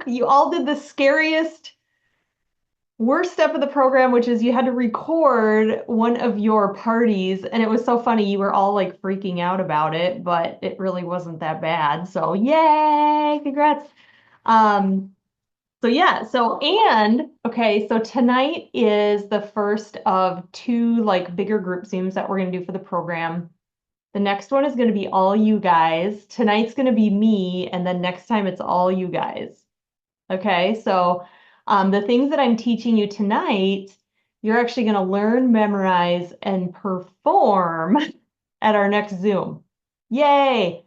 you all did the scariest, worst step of the program, which is you had to record one of your parties. And it was so funny. You were all like freaking out about it, but it really wasn't that bad. So yay, congrats. Um, so yeah, okay, so tonight is the first of two like bigger group Zooms that we're gonna do for the program. The next one is gonna be all you guys. Tonight's gonna be me, and then next time it's all you guys. Okay, so the things that I'm teaching you tonight, you're actually gonna learn, memorize, and perform at our next Zoom. Yay!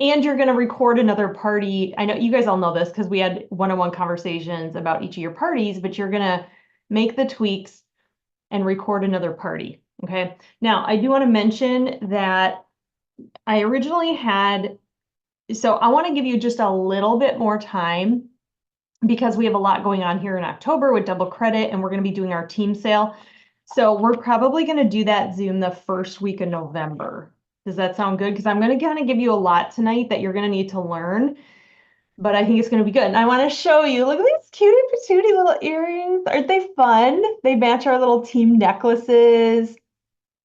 And you're going to record another party. I know you guys all know this because we had one-on-one conversations about each of your parties, but you're going to make the tweaks and record another party. Okay. Now, I do want to mention that I originally had, so I want to give you just a little bit more time because we have a lot going on here in October with double credit and we're going to be doing our team sale. So we're probably going to do that Zoom the first week of November. Does that sound good? Because I'm going to kind of give you a lot tonight that you're going to need to learn, but I think it's going to be good. And I want to show you, look at these cutie patootie little earrings. Aren't they fun? They match our little team necklaces.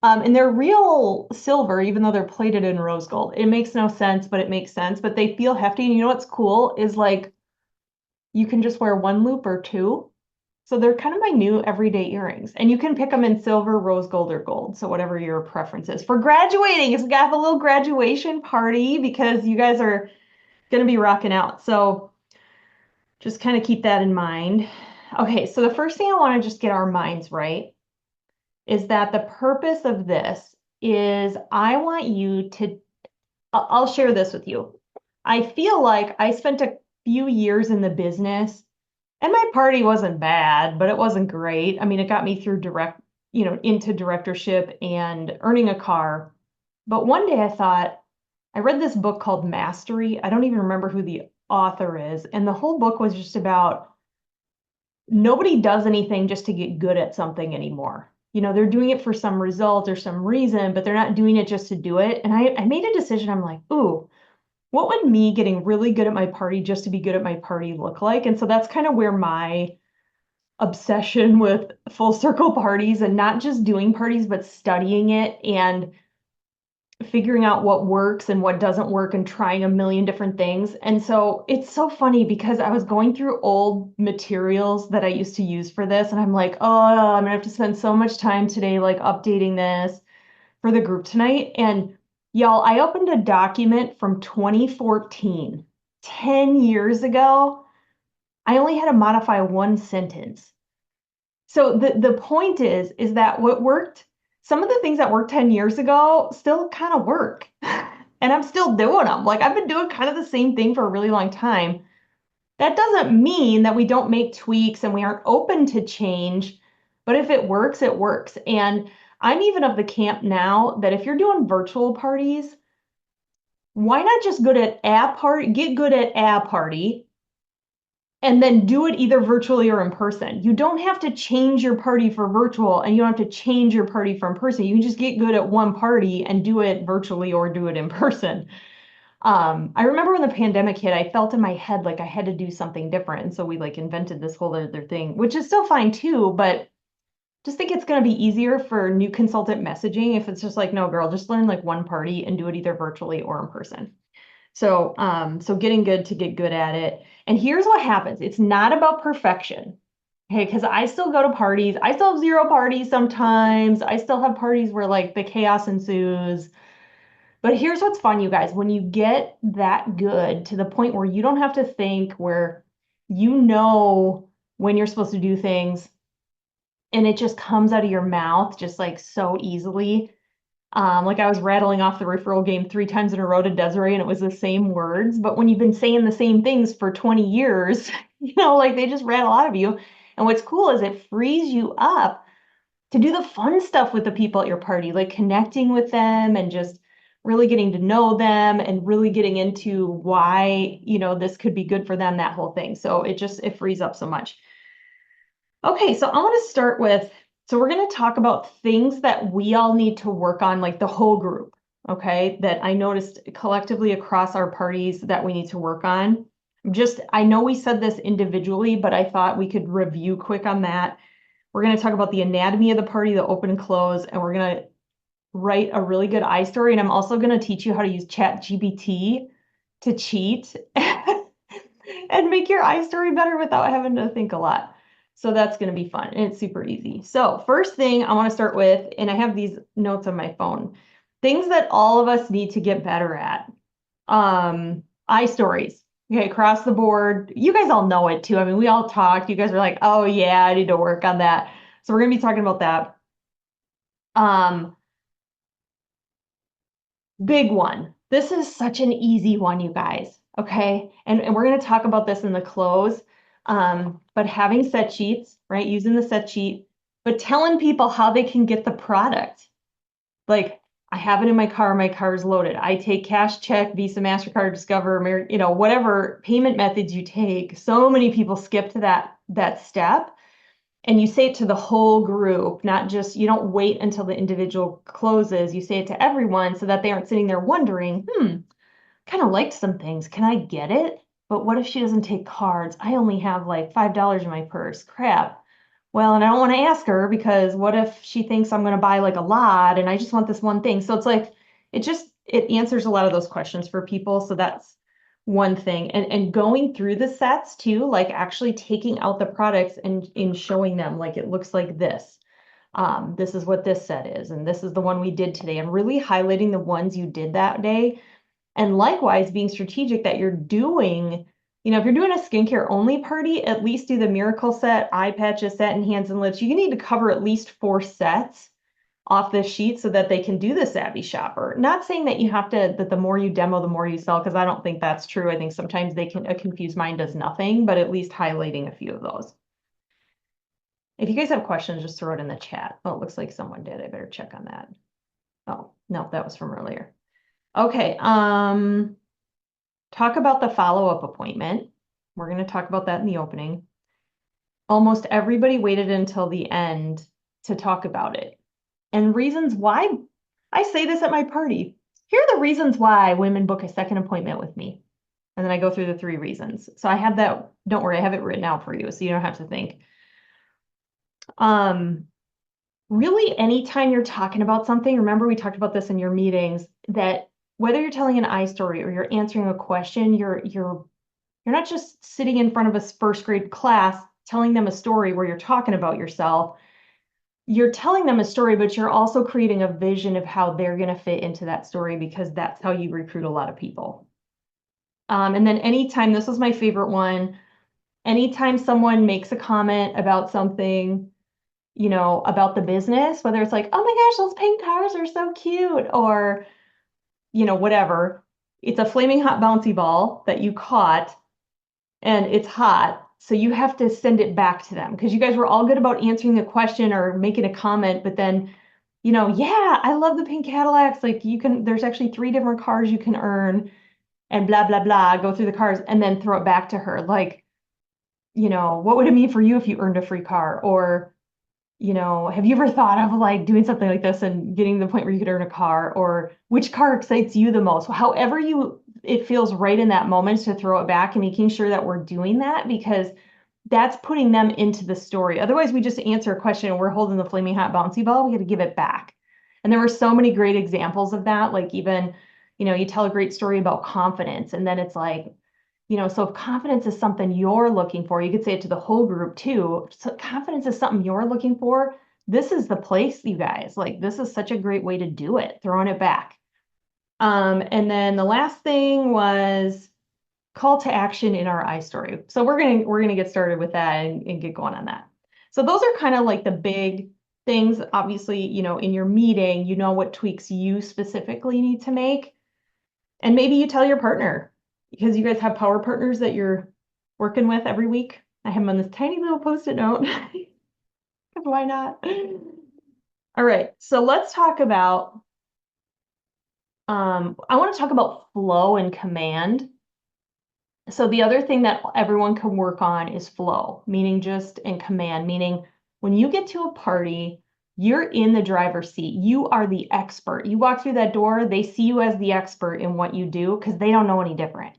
And they're real silver, even though they're plated in rose gold. It makes no sense, but it makes sense. But they feel hefty. And you know what's cool is like you can just wear one loop or two. So they're kind of my new everyday earrings. And you can pick them in silver, rose gold, or gold. So whatever your preference is. For graduating, we got a little graduation party because you guys are going to be rocking out. So just kind of keep that in mind. Okay, so the first thing I want to just get our minds right is that the purpose of this is I want you to, I'll share this with you. I feel like I spent a few years in the business and my party wasn't bad, but it wasn't great. I mean, it got me through into directorship and earning a car. But one day I thought, I read this book called Mastery. I don't even remember who the author is. And the whole book was just about nobody does anything just to get good at something anymore. They're doing it for some result or some reason, but they're not doing it just to do it. And I made a decision. I'm like, ooh, what would me getting really good at my party just to be good at my party look like? And so that's kind of where my obsession with full circle parties and not just doing parties, but studying it and figuring out what works and what doesn't work and trying a million different things. And so it's so funny because I was going through old materials that I used to use for this. And I'm like, oh, I'm gonna have to spend so much time today, like updating this for the group tonight. And y'all, I opened a document from 2014, 10 years ago. I only had to modify one sentence. So the point is that what worked, some of the things that worked 10 years ago still kind of work. And I'm still doing them. Like I've been doing kind of the same thing for a really long time. That doesn't mean that we don't make tweaks and we aren't open to change, but if it works, it works. And I'm even of the camp now that if you're doing virtual parties, why not just get good at a party and then do it either virtually or in person. You don't have to change your party for virtual and you don't have to change your party for in person. You can just get good at one party and do it virtually or do it in person. I remember when the pandemic hit, I felt in my head like I had to do something different. And so we like invented this whole other thing, which is still fine too, but just think it's going to be easier for new consultant messaging if it's just like, no, girl, just learn like one party and do it either virtually or in person. So getting good to get good at it. And here's what happens. It's not about perfection. Okay, because I still go to parties. I still have zero parties sometimes. I still have parties where like the chaos ensues. But here's what's fun, you guys. When you get that good to the point where you don't have to think, where you know when you're supposed to do things, and it just comes out of your mouth just like so easily. Like I was rattling off the referral game 3 times in a row to Desiree and it was the same words. But when you've been saying the same things for 20 years, like they just rattle out of you. And what's cool is it frees you up to do the fun stuff with the people at your party, like connecting with them and just really getting to know them and really getting into why, this could be good for them, that whole thing. So it frees up so much. Okay, so I want to start with, so we're going to talk about things that we all need to work on, like the whole group, okay, that I noticed collectively across our parties that we need to work on. I know we said this individually, but I thought we could review quick on that. We're going to talk about the anatomy of the party, the open and close, and we're going to write a really good I story. And I'm also going to teach you how to use ChatGPT to cheat and make your I story better without having to think a lot. So that's going to be fun, and it's super easy. So first thing I want to start with, and I have these notes on my phone, things that all of us need to get better at. I stories. Okay, across the board. You guys all know it too. I mean, we all talked. You guys are like, oh yeah, I need to work on that. So we're gonna be talking about that. Big one. This is such an easy one, you guys. Okay. And we're gonna talk about this in the close. But having set sheets, right? Using the set sheet, but telling people how they can get the product. Like, I have it in my car is loaded. I take cash, check, Visa, MasterCard, Discover, whatever payment methods you take. So many people skip to that step. And you say it to the whole group, not just, you don't wait until the individual closes. You say it to everyone so that they aren't sitting there wondering, kind of liked some things. Can I get it? But what if she doesn't take cards? I only have like $5 in my purse. Crap. Well, and I don't want to ask her because what if she thinks I'm going to buy like a lot and I just want this one thing? So it's like, it answers a lot of those questions for people. So that's one thing. And going through the sets too, like actually taking out the products and in showing them like it looks like this. This is what this set is, and this is the one we did today, and really highlighting the ones you did that day. And likewise, being strategic that you're doing, if you're doing a skincare only party, at least do the miracle set, eye patches set, and hands and lips. You need to cover at least 4 sets off this sheet so that they can do the savvy shopper. Not saying that you have to, that the more you demo, the more you sell, because I don't think that's true. I think sometimes a confused mind does nothing, but at least highlighting a few of those. If you guys have questions, just throw it in the chat. Oh, it looks like someone did. I better check on that. Oh, no, that was from earlier. Okay, talk about the follow-up appointment. We're going to talk about that in the opening. Almost everybody waited until the end to talk about it. And reasons why, I say this at my party. Here are the reasons why women book a second appointment with me. And then I go through the 3 reasons. So I have that, don't worry, I have it written out for you so you don't have to think. Really, anytime you're talking about something, remember we talked about this in your meetings, that whether you're telling an I story or you're answering a question, you're not just sitting in front of a first grade class telling them a story where you're talking about yourself. You're telling them a story, but you're also creating a vision of how they're going to fit into that story, because that's how you recruit a lot of people. And then anytime, this was my favorite one, anytime someone makes a comment about something, about the business, whether it's like, oh my gosh, those pink cars are so cute, or, whatever. It's a flaming hot bouncy ball that you caught and it's hot. So you have to send it back to them, because you guys were all good about answering the question or making a comment, but then, yeah, I love the pink Cadillacs. Like there's actually 3 different cars you can earn and blah, blah, blah, go through the cars and then throw it back to her. Like, what would it mean for you if you earned a free car? Or, have you ever thought of like doing something like this and getting to the point where you could earn a car? Or which car excites you the most? However it feels right in that moment to throw it back, and making sure that we're doing that, because that's putting them into the story. Otherwise, we just answer a question and we're holding the flaming hot bouncy ball. We got to give it back. And there were so many great examples of that. Like even, you tell a great story about confidence, and then it's like, so if confidence is something you're looking for, you could say it to the whole group too. So confidence is something you're looking for. This is the place, you guys. Like, this is such a great way to do it, throwing it back. And then the last thing was call to action in our I story. So we're gonna get started with that and get going on that. So those are kind of like the big things. Obviously, in your meeting, what tweaks you specifically need to make. And maybe you tell your partner, because you guys have power partners that you're working with every week. I have them on this tiny little Post-it note. Why not? All right, so let's talk about, I want to talk about flow and command. So the other thing that everyone can work on is flow, meaning and command, meaning when you get to a party, you're in the driver's seat. You are the expert. You walk through that door, they see you as the expert in what you do because they don't know any different.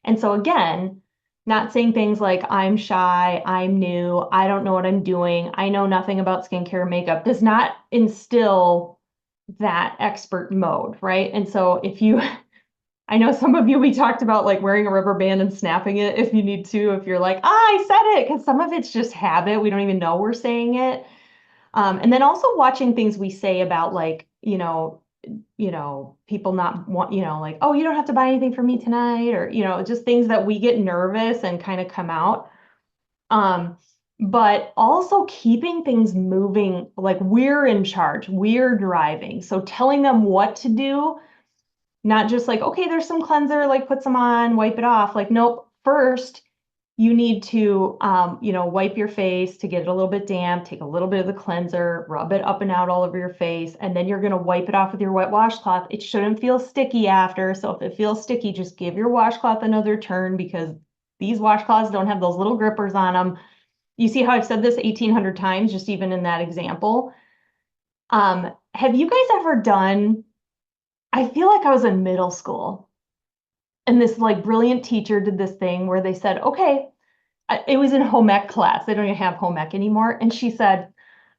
And so again, Not saying things like, I'm shy, I'm new, I don't know what I'm doing, I know nothing about skincare and makeup does not instill that expert mode, right? And so if you, I know some of you, we talked about like wearing a rubber band and snapping it if you need to, if you're like, I said it, because some of it's just habit. We don't even know we're saying it. And then also watching things we say about like, people not want, like, oh, you don't have to buy anything for me tonight, or, just things that we get nervous and kind of come out. Um, but also keeping things moving, like we're in charge, we're driving. So telling them what to do, not just like, okay, there's some cleanser, like put some on, wipe it off. Like, nope, first you need to, wipe your face to get it a little bit damp, take a little bit of the cleanser, rub it up and out all over your face, and then you're going to wipe it off with your wet washcloth. It shouldn't feel sticky after. So if it feels sticky, just give your washcloth another turn because these washcloths don't have those little grippers on them. You see how I've said this 1,800 times, just even in that example. Have you guys ever done, I feel like I was in middle school and this like brilliant teacher did this thing where they said, okay, it was in home ec class. They don't even have home ec anymore. And she said,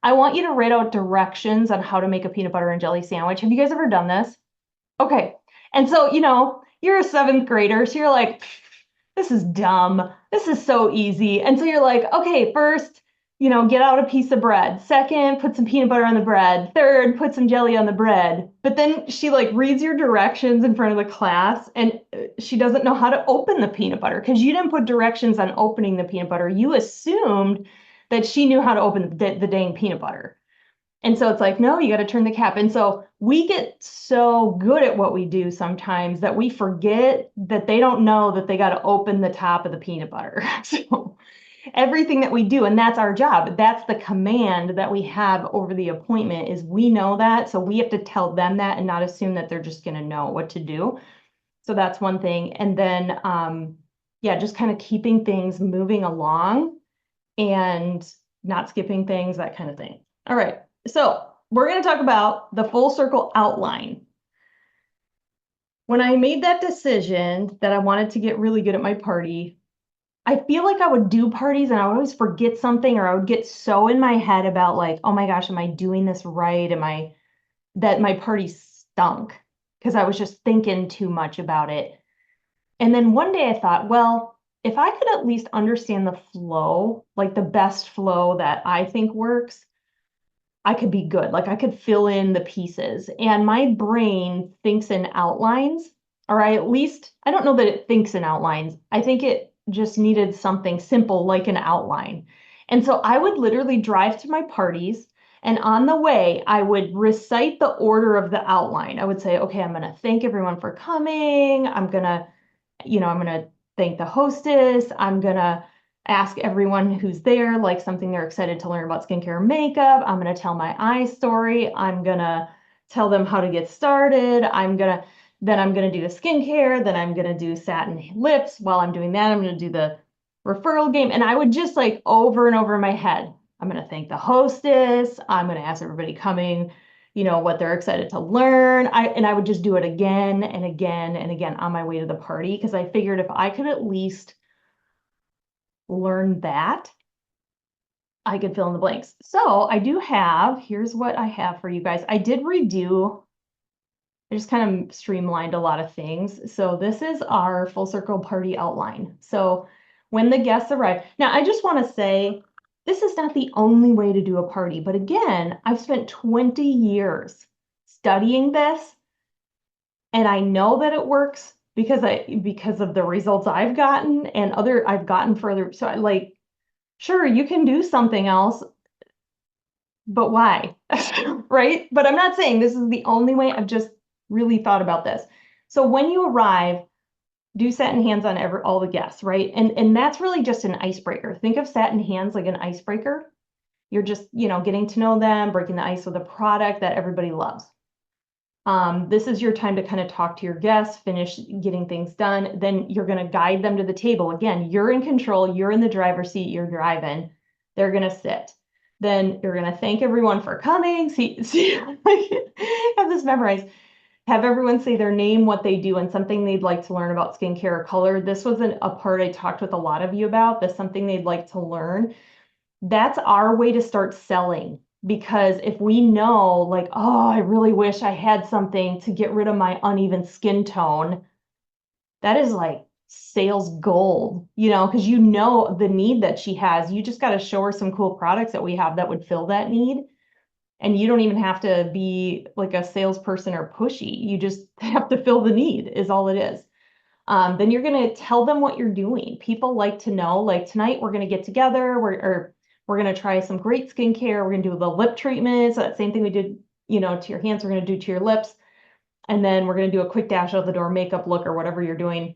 I want you to write out directions on how to make a peanut butter and jelly sandwich. Have you guys ever done this? Okay. And so, you're a seventh grader, so you're like, this is dumb. This is so easy. And so you're like, okay, first, get out a piece of bread. Second, put some peanut butter on the bread. Third, put some jelly on the bread. But then she like reads your directions in front of the class and she doesn't know how to open the peanut butter because you didn't put directions on opening the peanut butter. You assumed that she knew how to open the dang peanut butter. And so it's like, no, you got to turn the cap. And so we get so good at what we do sometimes that we forget that they don't know that they got to open the top of the peanut butter. So everything that we do, and that's our job. That's the command that we have over the appointment is we know that. So we have to tell them that and not assume that they're just going to know what to do. So that's one thing. And then, yeah, just kind of keeping things moving along and not skipping things, that kind of thing. All right. So we're going to talk about the full circle outline. When I made that decision that I wanted to get really good at my party, I feel like I would do parties and I would always forget something, or I would get so in my head about like, oh my gosh, am I doing this right? That my party stunk because I was just thinking too much about it. And then one day I thought, well, if I could at least understand the flow, like the best flow that I think works, I could be good. Like I could fill in the pieces. And my brain thinks in outlines, or at least, I don't know that it thinks in outlines. I think it just needed something simple like an outline. And so I would literally drive to my parties. And on the way, I would recite the order of the outline. I would say, okay, I'm going to thank everyone for coming. I'm going to thank the hostess. I'm going to ask everyone who's there, like something they're excited to learn about skincare and makeup. I'm going to tell my eye story. I'm going to tell them how to get started. Then I'm going to do the skincare. Then I'm going to do satin lips. While I'm doing that, I'm going to do the referral game. And I would just like over and over in my head, I'm going to thank the hostess. I'm going to ask everybody coming, what they're excited to learn. I would just do it again and again and again on my way to the party because I figured if I could at least learn that, I could fill in the blanks. So I do have, here's what I have for you guys. I did redo, I just kind of streamlined a lot of things. So this is our full circle party outline. So when the guests arrive, now I just want to say, this is not the only way to do a party, but again, I've spent 20 years studying this and I know that it works because of the results I've gotten and I've gotten further. So I like, sure, you can do something else, but why? Right? But I'm not saying this is the only way. I've just really thought about this. So when you arrive, do satin hands on all the guests, right? And that's really just an icebreaker. Think of satin hands like an icebreaker. You're just, getting to know them, breaking the ice with a product that everybody loves. This is your time to kind of talk to your guests, finish getting things done. Then you're going to guide them to the table. Again, you're in control. You're in the driver's seat. You're driving. They're going to sit. Then you're going to thank everyone for coming. See, I have this memorized. have everyone say their name, what they do, and something they'd like to learn about skincare or color. This was a part I talked with a lot of you about. That's something they'd like to learn. That's our way to start selling. Because if we know, like, oh, I really wish I had something to get rid of my uneven skin tone, that is like sales gold, because you know the need that she has. You just got to show her some cool products that we have that would fill that need. And you don't even have to be like a salesperson or pushy. You just have to fill the need, is all it is. Then you're going to tell them what you're doing. People like to know, like tonight we're going to get together, we're going to try some great skincare. We're going to do the lip treatments. That same thing we did, to your hands, we're going to do to your lips. And then we're going to do a quick dash out the door makeup look or whatever you're doing.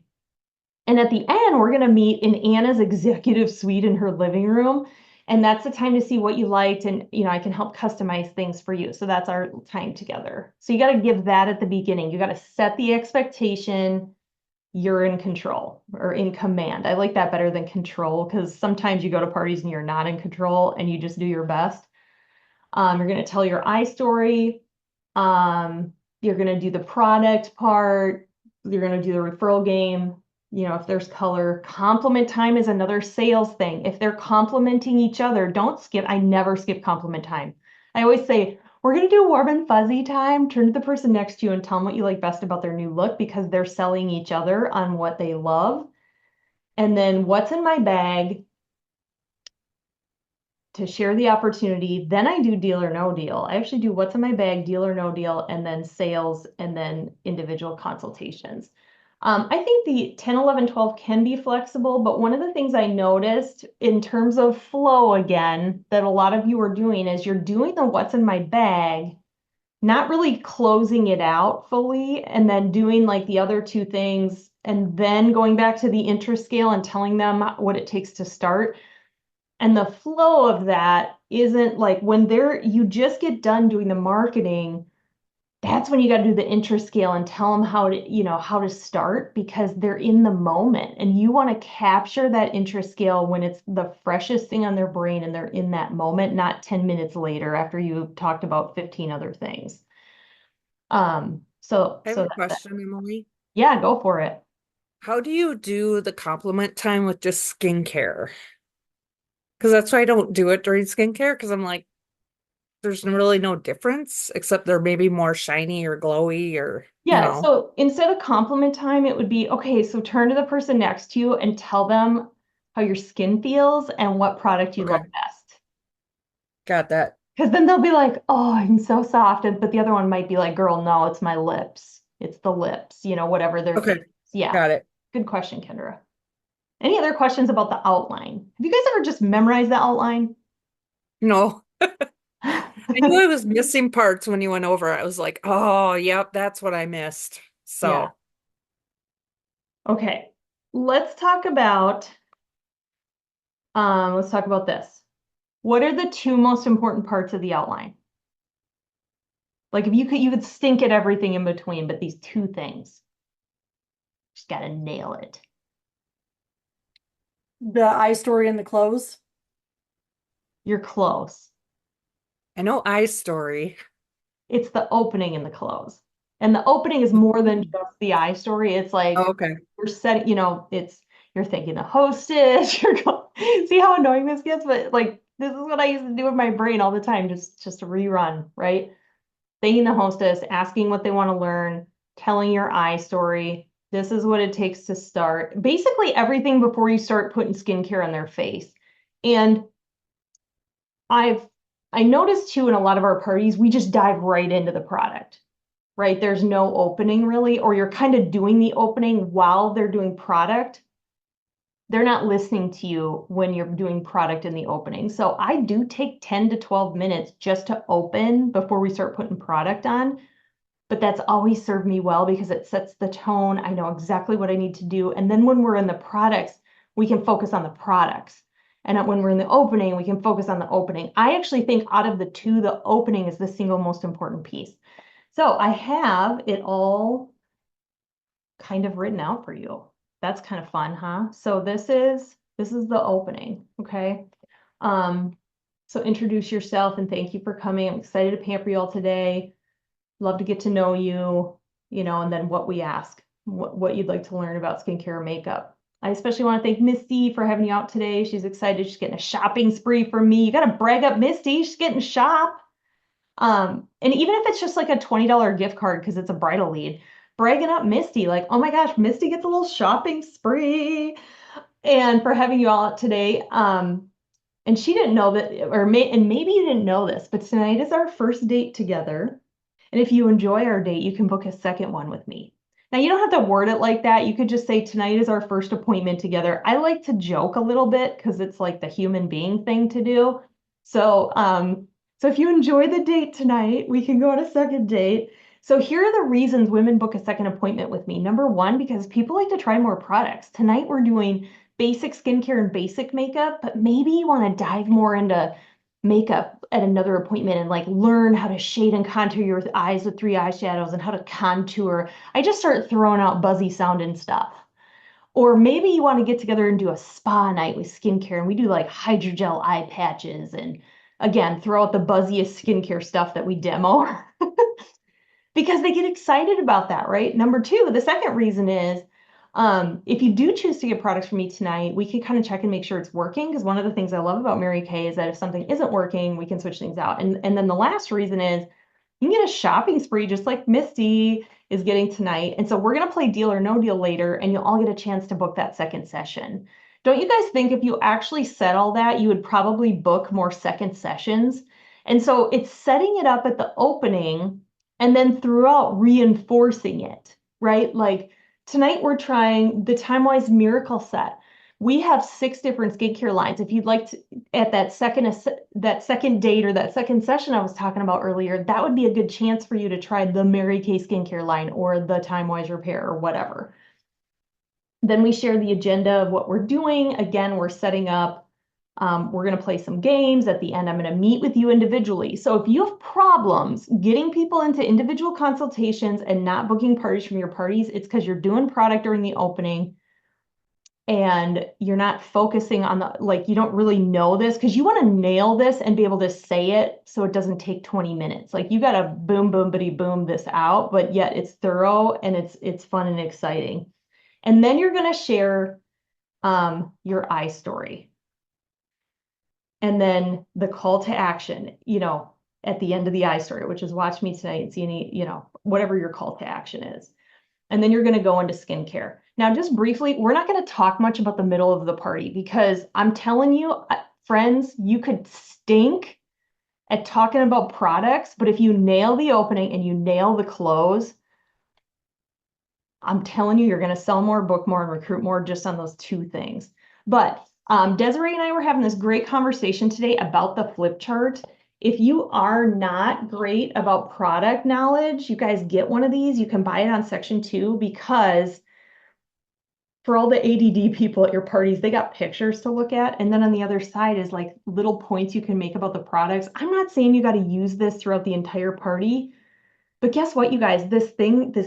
And at the end, we're going to meet in Anna's executive suite in her living room. And that's the time to see what you liked. And, I can help customize things for you. So that's our time together. So you got to give that at the beginning. You got to set the expectation. You're in control or in command. I like that better than control, because sometimes you go to parties and you're not in control and you just do your best. You're going to tell your I story. You're going to do the product part. You're going to do the referral game. If there's color. Compliment time is another sales thing. If they're complimenting each other, don't skip. I never skip compliment time. I always say, we're going to do warm and fuzzy time. Turn to the person next to you and tell them what you like best about their new look, because they're selling each other on what they love. And then what's in my bag to share the opportunity. Then I do deal or no deal. I actually do what's in my bag, deal or no deal, and then sales, and then individual consultations. I think the 10, 11, 12 can be flexible, but one of the things I noticed in terms of flow again, that a lot of you are doing is you're doing the what's in my bag, not really closing it out fully, and then doing like the other two things, and then going back to the interest scale and telling them what it takes to start. And the flow of that isn't like when you just get done doing the marketing, that's when you got to do the interest scale and tell them how to start, because they're in the moment and you want to capture that interest scale when it's the freshest thing on their brain and they're in that moment, not 10 minutes later after you've talked about 15 other things. So, I have so a that's that. question, Emily. Yeah, go for it. How do you do the compliment time with just skincare? Because that's why I don't do it during skincare, because I'm like, there's really no difference, except they're maybe more shiny or glowy or, Yeah, so instead of compliment time, it would be, okay, so turn to the person next to you and tell them how your skin feels and what product you love Okay, best. got that. Because then they'll be like, oh, I'm so soft. But the other one might be like, girl, no, it's my lips. It's the lips, whatever their thing Okay, is. Yeah, got it. good question, Kendra. Any other questions about the outline? Have you guys ever just memorized the outline? No, I knew I was missing parts when you went over. I was like, oh, yep, that's what I missed. Yeah. So, Okay. Let's talk about let's talk about this. What are the two most important parts of the outline? Like if you could stink at everything in between, but these two things, just gotta nail it. The I story and the close. You're close. I know I story. It's the opening and the close. And the opening is more than just the I story. It's Oh, like okay. you're setting, you're thanking the hostess. See how annoying this gets? But like this is what I used to do with my brain all the time, just to rerun, right? Thanking the hostess, asking what they want to learn, telling your I story. This is what it takes to start. Basically everything before you start putting skincare on their face. And I've I noticed too in a lot of our parties, we just dive right into the product, right? There's no opening really, or you're kind of doing the opening while they're doing product. They're not listening to you when you're doing product in the opening. So I do take 10 to 12 minutes just to open before we start putting product on. But that's always served me well because it sets the tone. I know exactly what I need to do. And then when we're in the products, we can focus on the products. And when we're in the opening, we can focus on the opening. I actually think out of the two, the opening is the single most important piece. So I have it all kind of written out for you. That's kind of fun, huh? So this is the opening, okay? Um, so introduce yourself and thank you for coming. I'm excited to pamper you all today. Love to get to know you. and then what we ask, what you'd like to learn about skincare or makeup. I especially want to thank Misty for having you out today. She's excited. She's getting a shopping spree from me. You got to brag up Misty. She's getting shop. And even if it's just like a $20 gift card because it's a bridal lead, bragging up Misty, like, oh my gosh, Misty gets a little shopping spree. And for having you all out today. And she didn't know that, and maybe you didn't know this, but tonight is our first date together. And if you enjoy our date, you can book a second one with me. Now, you don't have to word it like that. You could just say, tonight is our first appointment together. I like to joke a little bit because it's like the human being thing to do. So if you enjoy the date tonight, we can go on a second date. So here are the reasons women book a second appointment with me. Number one, because people like to try more products. Tonight we're doing basic skincare and basic makeup, but maybe you want to dive more into makeup at another appointment and like learn how to shade and contour your eyes with 3 eyeshadows and how to contour. I just start throwing out buzzy sounding stuff. Or maybe you want to get together and do a spa night with skincare and we do like hydrogel eye patches and again, throw out the buzziest skincare stuff that we demo because they get excited about that, right? Number two, the second reason is if you do choose to get products from me tonight, we can kind of check and make sure it's working. Because one of the things I love about Mary Kay is that if something isn't working, we can switch things out. And then the last reason is you can get a shopping spree just like Misty is getting tonight. And so we're going to play deal or no deal later, and you'll all get a chance to book that second session. Don't you guys think if you actually said all that, you would probably book more second sessions? And so it's setting it up at the opening and then throughout reinforcing it, right? Like tonight we're trying the Time Wise Miracle Set. We have 6 different skincare lines. If you'd like to, at that second date or that second session I was talking about earlier, that would be a good chance for you to try the Mary Kay skincare line or the Time Wise Repair or whatever. Then we share the agenda of what we're doing. Again, we're setting up, we're going to play some games. At the end, I'm going to meet with you individually. So if you have problems getting people into individual consultations and not booking parties from your parties, it's because you're doing product during the opening and you're not focusing on like, you don't really know this because you want to nail this and be able to say it so it doesn't take 20 minutes. Like you got to boom, boom, bitty, boom this out, but yet it's thorough and it's fun and exciting. And then you're going to share your eye story. And then the call to action, at the end of the eye story, which is watch me tonight and see any, whatever your call to action is. And then you're going to go into skincare. Now, just briefly, we're not going to talk much about the middle of the party because I'm telling you, friends, you could stink at talking about products, but if you nail the opening and you nail the close, I'm telling you, you're going to sell more, book more, and recruit more just on those 2 things. But Desiree and I were having this great conversation today about the flip chart. If you are not great about product knowledge, you guys get one of these. You can buy it on section 2 because for all the ADD people at your parties, they got pictures to look at. And then on the other side is like little points you can make about the products. I'm not saying you got to use this throughout the entire party. But guess what, you guys, this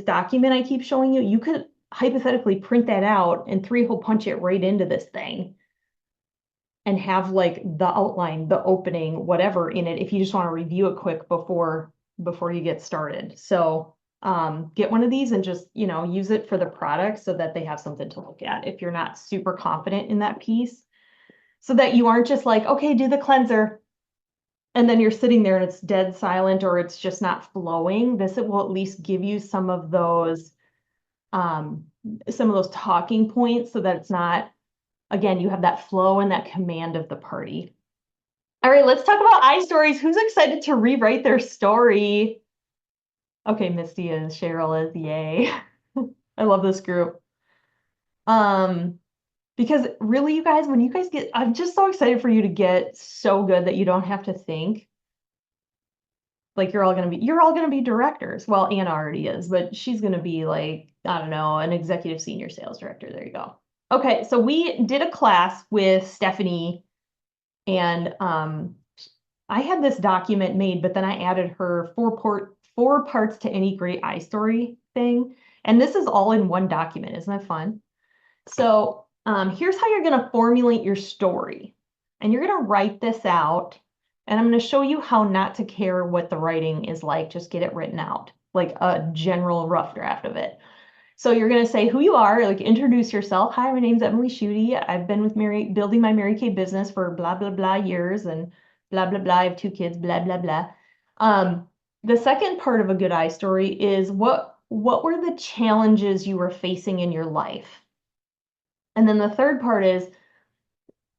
document I keep showing you, you could hypothetically print that out and 3-hole punch it right into this thing and have like the outline, the opening, whatever in it, if you just want to review it quick before you get started. So get one of these and just, use it for the product so that they have something to look at if you're not super confident in that piece, so that you aren't just like, okay, do the cleanser. And then you're sitting there and it's dead silent or it's just not flowing. This will at least give you some of those talking points so that it's not, again, you have that flow and that command of the party. All right, let's talk about eye stories. Who's excited to rewrite their story? Okay, Misty is, Cheryl is, yay. I love this group. Because really, you guys, when you guys I'm just so excited for you to get so good that you don't have to think. Like you're all gonna be directors. Well, Anna already is, but she's gonna be like, I don't know, an executive senior sales director. There you go. Okay, so we did a class with Stephanie, and I had this document made, but then I added her 4 parts to any great eye story thing. And this is all in one document. Isn't that fun? So here's how you're gonna formulate your story. And you're gonna write this out. And I'm going to show you how not to care what the writing is like. Just get it written out. like a general rough draft of it. So you're going to say who you are, like introduce yourself. Hi, my name's Emily Schutte. I've been with building my Mary Kay business for blah, blah, blah years and blah, blah, blah. I have 2 kids, blah, blah, blah. The second part of a good eye story is what were the challenges you were facing in your life? And then the third part is,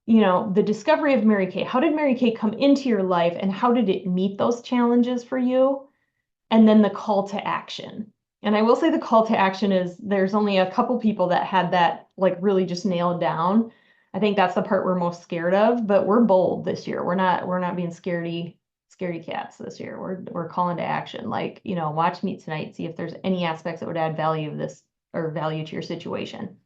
the discovery of Mary Kay. How did Mary Kay come into your life and how did it meet those challenges for you? And then the call to action. And I will say the call to action is there's only a couple people that had that like really just nailed down. I think that's the part we're most scared of, but we're bold this year. We're not being scaredy cats this year. We're calling to action. Like, watch me tonight, see if there's any aspects that would add value of this or value to your situation.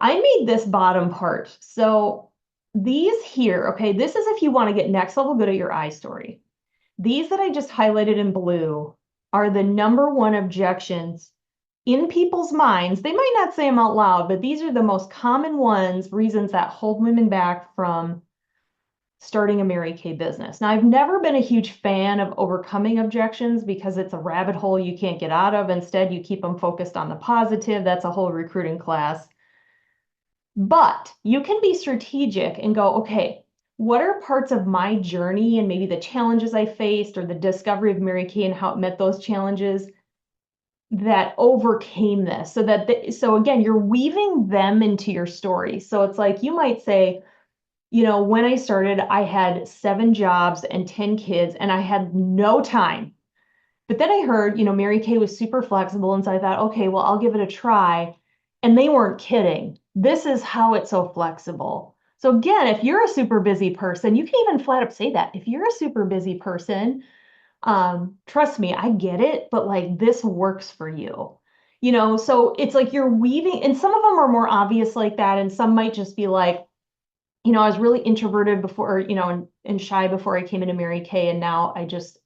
I made this bottom part. So these here, okay, this is if you want to get next level good at your eye story. These that I just highlighted in blue are the number one objections in people's minds. They might not say them out loud, but these are the most common reasons that hold women back from starting a Mary Kay business. Now, I've never been a huge fan of overcoming objections because it's a rabbit hole you can't get out of. Instead, you keep them focused on the positive. That's a whole recruiting class. But you can be strategic and go, okay, what are parts of my journey and maybe the challenges I faced or the discovery of Mary Kay and how it met those challenges that overcame this? So again, you're weaving them into your story. So it's like you might say, when I started, I had 7 jobs and 10 kids and I had no time. But then I heard, Mary Kay was super flexible. And so I thought, okay, well, I'll give it a try. And they weren't kidding. This is how it's so flexible. So again, if you're a super busy person, you can even flat up say that. If you're a super busy person, trust me, I get it, but like this works for you. So it's like you're weaving, and some of them are more obvious like that, and some might just be like, I was really introverted before, and shy before I came into Mary Kay, and now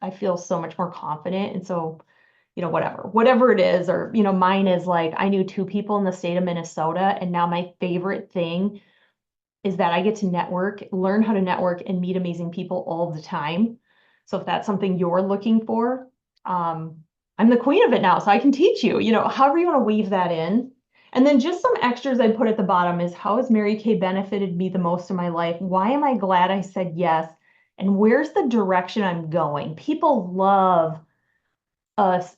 I feel so much more confident. And so, whatever it is, or, mine is like, I knew 2 people in the state of Minnesota, and now my favorite thing is that I get to network, learn how to network and meet amazing people all the time. So if that's something you're looking for, I'm the queen of it now, so I can teach you, however you want to weave that in. And then just some extras I'd put at the bottom is how has Mary Kay benefited me the most in my life? Why am I glad I said yes? And where's the direction I'm going? People love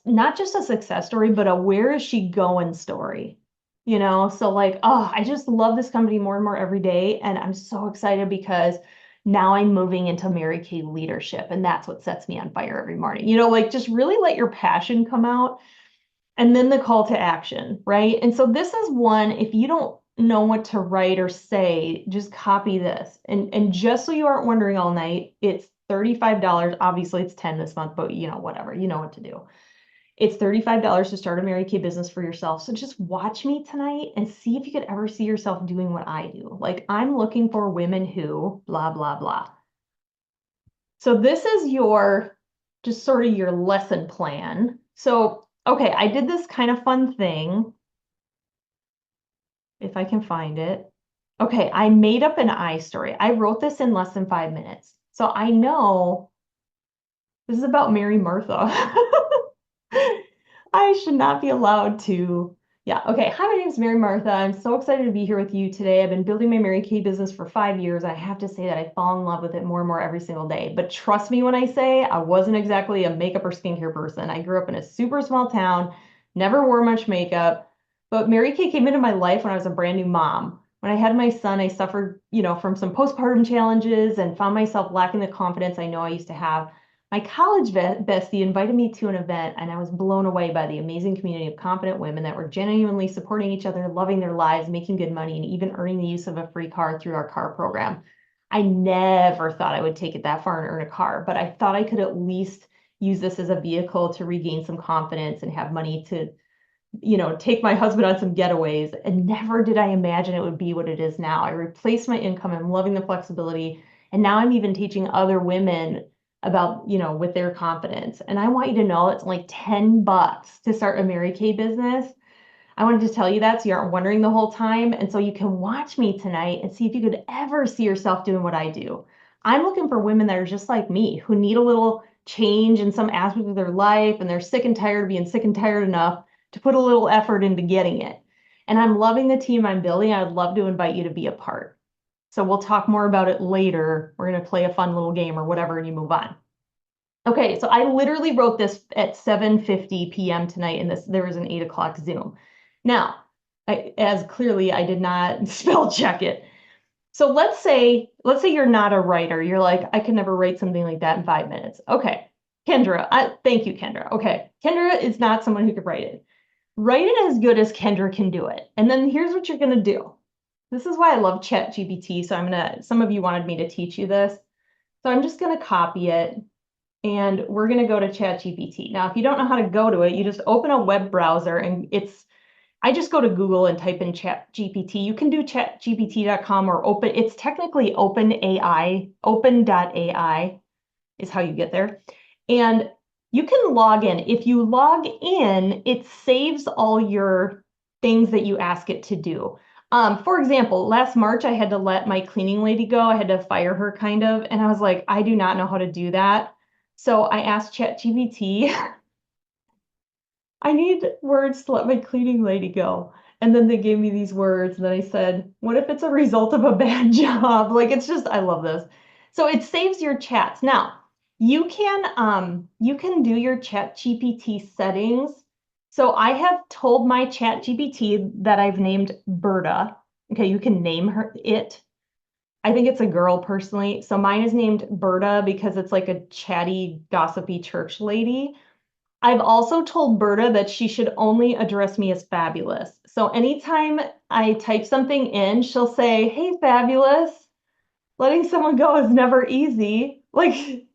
not just a success story, but a where is she going story. So like, oh, I just love this company more and more every day. And I'm so excited because now I'm moving into Mary Kay leadership. And that's what sets me on fire every morning. Like just really let your passion come out. And then the call to action, right? And so this is one, if you don't know what to write or say, just copy this. And just so you aren't wondering all night, it's $35. Obviously it's 10 this month, but whatever, you know what to do. It's $35 to start a Mary Kay business for yourself. So just watch me tonight and see if you could ever see yourself doing what I do. Like I'm looking for women who blah, blah, blah. So this is just sort of your lesson plan. So, okay, I did this kind of fun thing, if I can find it. Okay, I made up an I story. I wrote this in less than 5 minutes. So I know this is about Mary Martha. I should not be allowed to. Yeah, okay. Hi, my name is Mary Martha. I'm so excited to be here with you today. I've been building my Mary Kay business for 5 years. I have to say that I fall in love with it more and more every single day. But trust me when I say I wasn't exactly a makeup or skincare person. I grew up in a super small town, never wore much makeup. But Mary Kay came into my life when I was a brand new mom. When I had my son, I suffered, from some postpartum challenges and found myself lacking the confidence I know I used to have. My college bestie invited me to an event, and I was blown away by the amazing community of confident women that were genuinely supporting each other, loving their lives, making good money, and even earning the use of a free car through our car program. I never thought I would take it that far and earn a car, but I thought I could at least use this as a vehicle to regain some confidence and have money to take my husband on some getaways. And never did I imagine it would be what it is now. I replaced my income. I'm loving the flexibility. And now I'm even teaching other women about, with their confidence. And I want you to know it's like $10 to start a Mary Kay business. I wanted to tell you that so you aren't wondering the whole time. And so you can watch me tonight and see if you could ever see yourself doing what I do. I'm looking for women that are just like me, who need a little change in some aspect of their life and they're sick and tired of being sick and tired enough to put a little effort into getting it. And I'm loving the team I'm building. I'd love to invite you to be a part. So we'll talk more about it later. We're going to play a fun little game or whatever, and you move on. Okay, so I literally wrote this at 7:50 p.m. tonight, and there was an 8 o'clock Zoom. Now, as clearly I did not spell check it. So let's say you're not a writer. You're like, I can never write something like that in 5 minutes. Okay, Kendra, thank you, Kendra. Okay, Kendra is not someone who could write it. Write it as good as Kendra can do it. And then here's what you're gonna do. This is why I love ChatGPT. So some of you wanted me to teach you this. So I'm just gonna copy it and we're gonna go to ChatGPT. Now, if you don't know how to go to it, you just open a web browser and I just go to Google and type in ChatGPT. You can do chatgpt.com or it's technically OpenAI, open.ai is how you get there. And you can log in. If you log in, it saves all your things that you ask it to do. For example, last March, I had to let my cleaning lady go. I had to fire her kind of, and I was like, I do not know how to do that. So I asked ChatGPT, I need words to let my cleaning lady go. And then they gave me these words, and then I said, what if it's a result of a bad job? Like, it's just, I love this. So it saves your chats. Now, you can do your ChatGPT settings. So I have told my ChatGPT that I've named Berta. Okay, you can name it. I think it's a girl personally. So mine is named Berta because it's like a chatty, gossipy church lady. I've also told Berta that she should only address me as fabulous. So anytime I type something in, she'll say, hey, fabulous. Letting someone go is never easy. Like,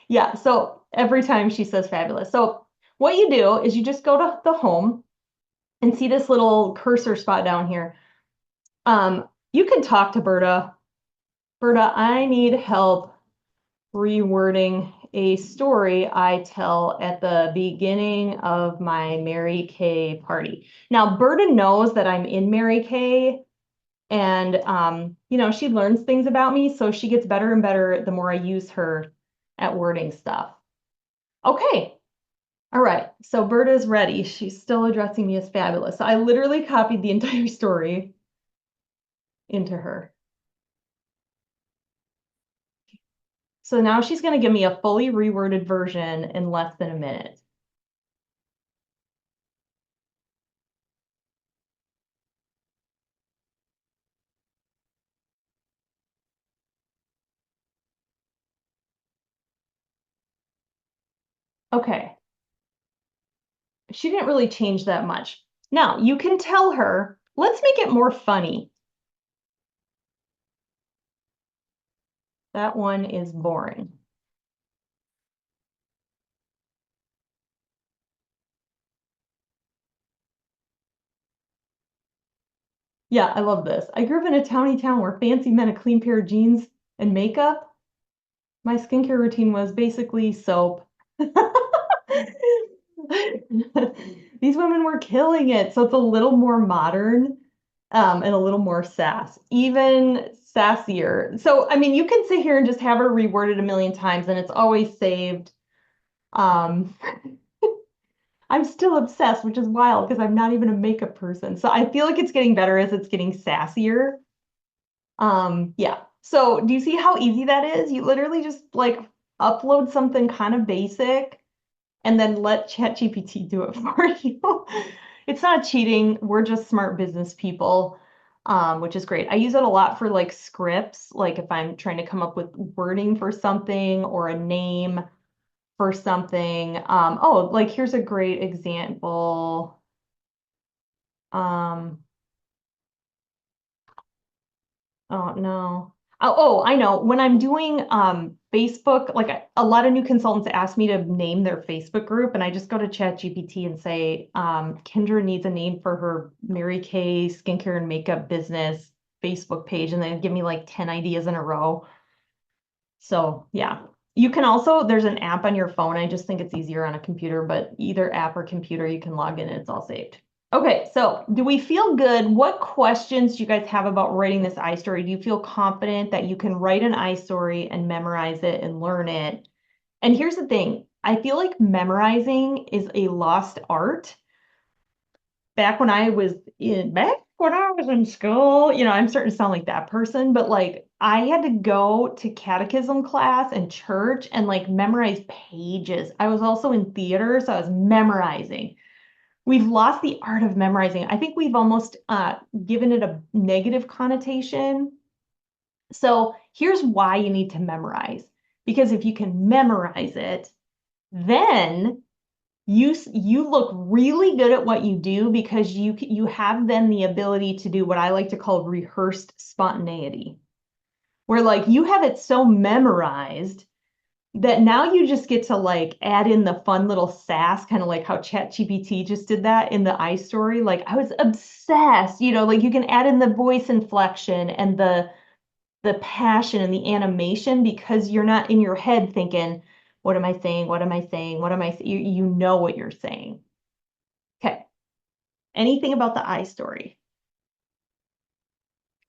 yeah, so every time she says fabulous. So what you do is you just go to the home and see this little cursor spot down here. You can talk to Berta. Berta, I need help rewording a story I tell at the beginning of my Mary Kay party. Now, Berta knows that I'm in Mary Kay, and she learns things about me, so she gets better and better the more I use her at wording stuff. Okay. All right. So Berta's ready. She's still addressing me as fabulous. So I literally copied the entire story into her. So now she's going to give me a fully reworded version in less than a minute. Okay. She didn't really change that much. Now, you can tell her, let's make it more funny. That one is boring. Yeah, I love this. I grew up in a towny town where fancy meant a clean pair of jeans and makeup. My skincare routine was basically soap. These women were killing it. So it's a little more modern, and a little more sass, even sassier. So, I mean, you can sit here and just have her reworded a million times and it's always saved. Um, I'm still obsessed, which is wild because I'm not even a makeup person. So I feel like it's getting better as it's getting sassier. Yeah. So do you see how easy that is? You literally just like upload something kind of basic and then let ChatGPT do it for you. It's not cheating. We're just smart business people, which is great. I use it a lot for like scripts, like if I'm trying to come up with wording for something or a name for something. Oh, like here's a great example. Um, oh no. Oh, I know. When I'm doing Facebook, like a lot of new consultants ask me to name their Facebook group, and I just go to ChatGPT and say, Kendra needs a name for her Mary Kay skincare and makeup business Facebook page, and then give me like 10 ideas in a row. So yeah, you can also, there's an app on your phone. I just think it's easier on a computer, but either app or computer, you can log in and it's all saved. Okay, so do we feel good? What questions do you guys have about writing this iStory? Do you feel confident that you can write an iStory and memorize it and learn it And here's the thing, I feel like memorizing is a lost art. Back when I was in school, I'm starting to sound like that person, but like I had to go to catechism class and church and like memorize pages. I was also in theater, so I was memorizing. We've lost the art of memorizing. I think we've almost given it a negative connotation. So here's why you need to memorize. Because if you can memorize it, then you look really good at what you do because you have then the ability to do what I like to call rehearsed spontaneity, where like you have it so memorized that now you just get to like add in the fun little sass, kind of like how ChatGPT just did that in the iStory. Like I was obsessed, like you can add in the voice inflection and the passion and the animation because you're not in your head thinking, what am I saying? What am I saying? What am I saying? You know what you're saying. Okay. Anything about the iStory?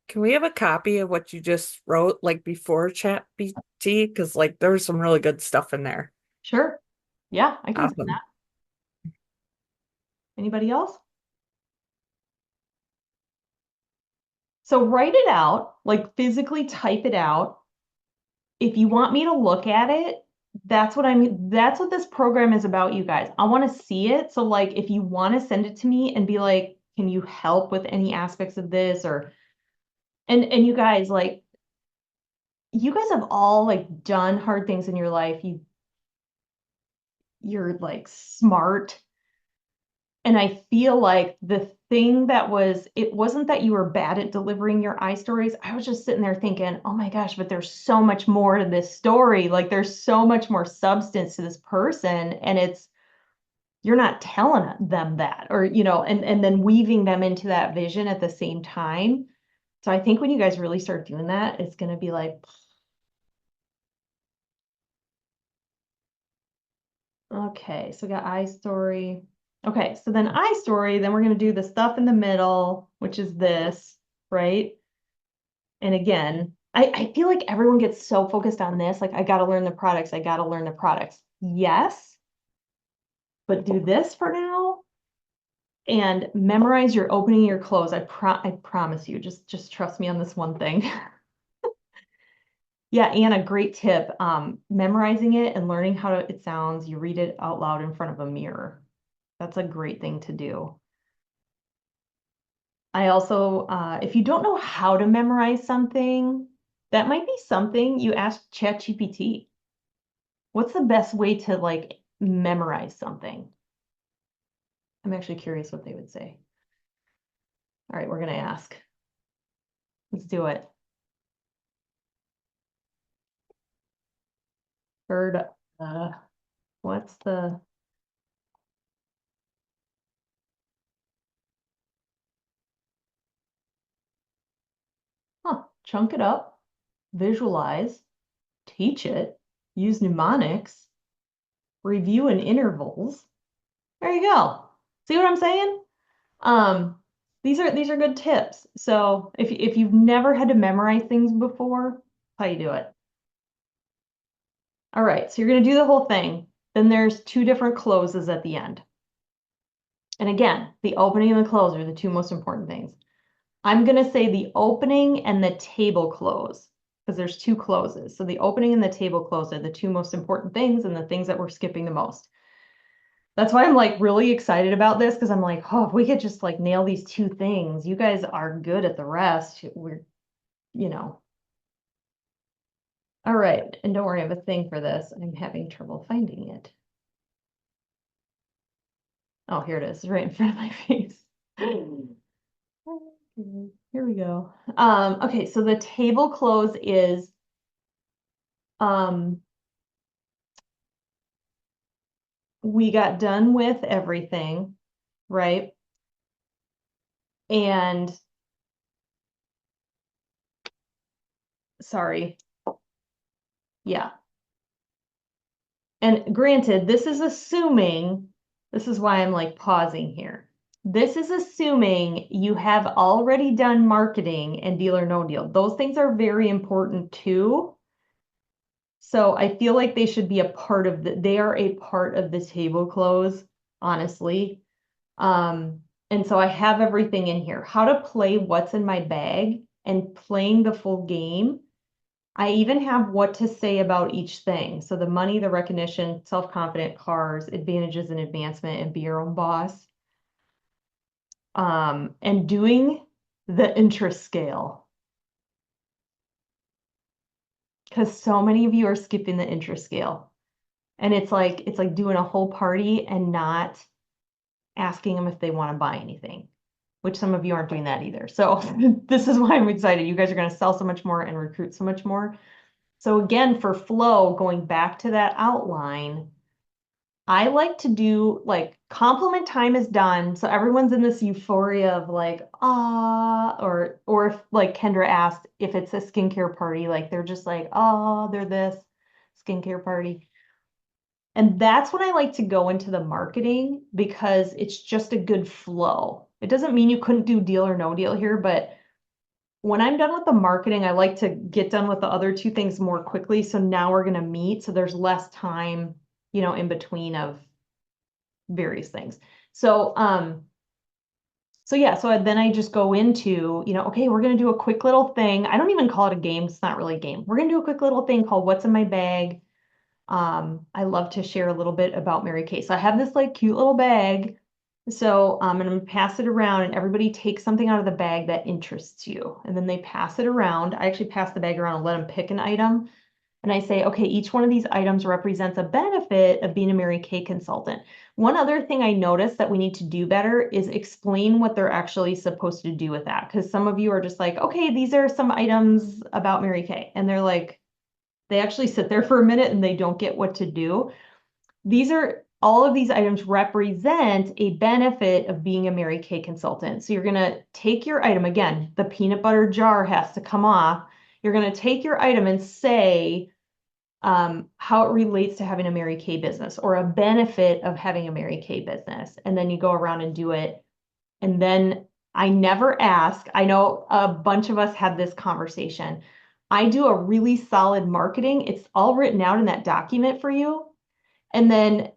Can we have a copy of what you just wrote, like before Chat BT? Because like there was some really good stuff in there. Sure. Yeah, I can send Awesome. that. Anybody else? So write it out, like physically type it out. If you want me to look at it, that's what I mean. That's what this program is about, you guys. I want to see it. So like if you want to send it to me and be like, can you help with any aspects of this or and you guys like you guys have all like done hard things in your life. You're like smart. And I feel like the thing that was, it wasn't that you were bad at delivering your I stories. I was just sitting there thinking, oh my gosh, but there's so much more to this story. Like there's so much more substance to this person. And you're not telling them that, or, and then weaving them into that vision at the same time. So I think when you guys really start doing that, it's going to be like, okay, so we got I story. Okay, so then I story, then we're going to do the stuff in the middle, which is this, right? And again, I feel like everyone gets so focused on this, like I got to learn the products, I got to learn the products. Yes, but do this for now and memorize your opening and your close. I promise you, just trust me on this one thing. Yeah, and a great tip, memorizing it and learning how it sounds, you read it out loud in front of a mirror. That's a great thing to do. I also, if you don't know how to memorize something, that might be something you ask ChatGPT. What's the best way to like memorize something? I'm actually curious what they would say. All right, we're gonna ask. Let's do it. Third, uh, what's the, chunk it up, visualize, teach it, use mnemonics, review in intervals. There you go. See what I'm saying? Um, these are good tips. So if you've never had to memorize things before, how you do it. All right, so you're gonna do the whole thing. Then there's two different closes at the end. And again, the opening and the close are the two most important things. I'm gonna say the opening and the table close because there's two closes. So the opening and the table close are the two most important things and the things that we're skipping the most. That's why I'm like really excited about this because I'm like, oh, if we could just like nail these two things, you guys are good at the rest. You know. All right, and don't worry, I have a thing for this. I'm having trouble finding it. Oh, here it is, right in front of my face. Here we go. Okay, so the table close is um we got done with everything, right? And sorry, yeah. And granted, this is assuming, this is why I'm like pausing here. This is assuming you have already done marketing and Deal or No Deal. Those things are very important too. So I feel like they should be a part of they are a part of the table close, honestly. And so I have everything in here. How to play what's in my bag and playing the full game. I even have what to say about each thing. So the money, the recognition, self-confident, cars, advantages and advancement, and be your own boss. And doing the interest scale. Because so many of you are skipping the interest scale. And it's like doing a whole party and not asking them if they want to buy anything, which some of you aren't doing that either. So this is why I'm excited. You guys are going to sell so much more and recruit so much more. So again, for flow, going back to that outline, I like to do like compliment time is done. So everyone's in this euphoria of like, ah, or if like Kendra asked if it's a skincare party, like they're just like, oh, they're this skincare party. And that's when I like to go into the marketing because it's just a good flow. It doesn't mean you couldn't do deal or no deal here, but when I'm done with the marketing, I like to get done with the other two things more quickly. So now we're going to meet. So there's less time, in between of various things. So yeah, so then I just go into, okay, we're going to do a quick little thing. I don't even call it a game. It's not really a game. We're going to do a quick little thing called What's in My Bag. I love to share a little bit about Mary Kay. So I have this like cute little bag. So and I'm gonna pass it around and everybody takes something out of the bag that interests you. And then they pass it around. I actually pass the bag around and let them pick an item. And I say, okay, each one of these items represents a benefit of being a Mary Kay consultant. One other thing I noticed that we need to do better is explain what they're actually supposed to do with that. Because some of you are just like, okay, these are some items about Mary Kay. And they're like, they actually sit there for a minute and they don't get what to do. All of these items represent a benefit of being a Mary Kay consultant. So you're going to take your item again, the peanut butter jar has to come off. You're going to take your item and say how it relates to having a Mary Kay business or a benefit of having a Mary Kay business. And then you go around and do it. And then I never ask. I know a bunch of us had this conversation. I do a really solid marketing. It's all written out in that document for you. And then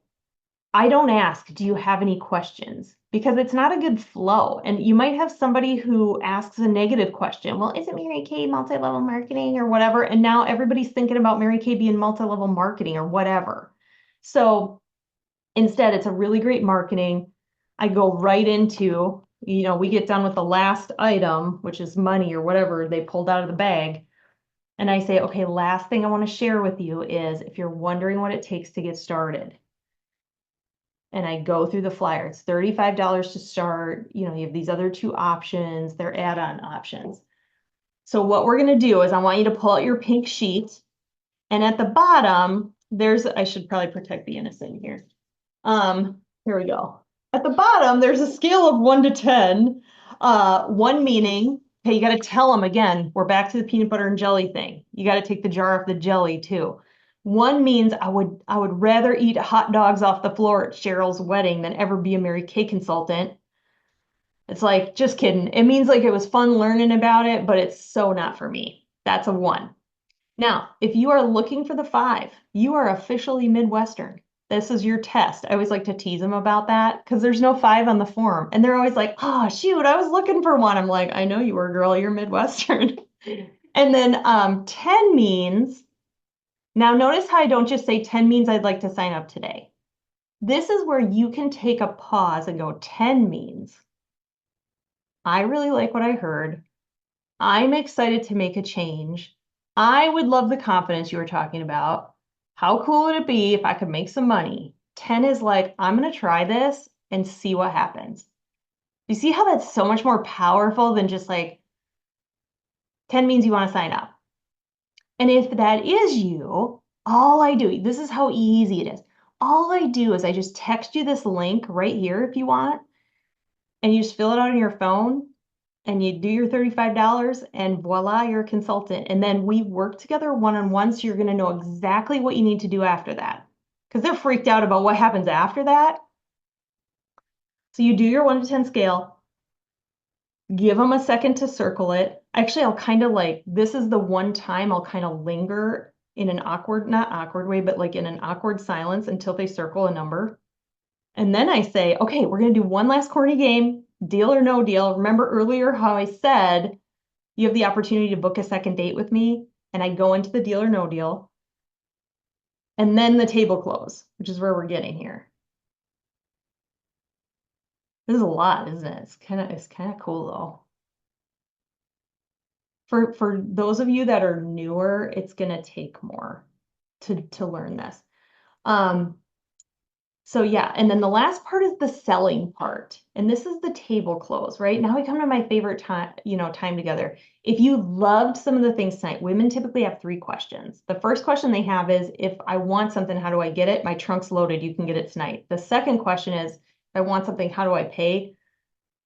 I don't ask, do you have any questions? Because it's not a good flow. And you might have somebody who asks a negative question. Well, isn't Mary Kay multi-level marketing or whatever? And now everybody's thinking about Mary Kay being multi-level marketing or whatever. So instead, it's a really great marketing. I go right into, we get done with the last item, which is money or whatever they pulled out of the bag. And I say, okay, last thing I want to share with you is if you're wondering what it takes to get started. And I go through the flyer. It's $35 to start. You have these other two options. They're add-on options. So what we're going to do is I want you to pull out your pink sheet. And at the bottom, I should probably protect the innocent here. Here we go. At the bottom, there's a scale of 1 to 10. 1 meaning, hey, you got to tell them again, we're back to the peanut butter and jelly thing. You got to take the jar off the jelly too. 1 means I would rather eat hot dogs off the floor at Cheryl's wedding than ever be a Mary Kay consultant. It's like, just kidding. It means like it was fun learning about it, but it's so not for me. That's a 1. Now, if you are looking for the 5, you are officially Midwestern. This is your test. I always like to tease them about that because there's no 5 on the form. And they're always like, oh, shoot, I was looking for 1. I'm like, I know you were, girl. You're Midwestern. And then 10 means, now notice how I don't just say 10 means I'd like to sign up today. This is where you can take a pause and go, 10 means I really like what I heard. I'm excited to make a change. I would love the confidence you were talking about. How cool would it be if I could make some money? 10 is like, I'm going to try this and see what happens. You see how that's so much more powerful than just like 10 means you want to sign up. And if that is you, all I do, this is how easy it is. All I do is I just text you this link right here if you want, and you just fill it out on your phone and you do your $35 and voila, you're a consultant. And then we work together one-on-one, so you're going to know exactly what you need to do after that. Because they're freaked out about what happens after that. So you do your 1 to 10 scale, give them a second to circle it. Actually, I'll kind of like, this is the one time I'll kind of linger in an awkward, not awkward way, but like in an awkward silence until they circle a number. And then I say, okay, we're going to do one last corny game, deal or no deal. Remember earlier how I said you have the opportunity to book a second date with me? And I go into the deal or no deal. And then the table close, which is where we're getting here. This is a lot, isn't it? It's kind of cool though. For those of you that are newer, it's gonna take more to learn this. So yeah, and then the last part is the selling part. And this is the table close, right? Now we come to my favorite time, time together. If you loved some of the things tonight, women typically have 3 questions. The first question they have is, if I want something, how do I get it? My trunk's loaded, you can get it tonight. The second question is, if I want something, how do I pay?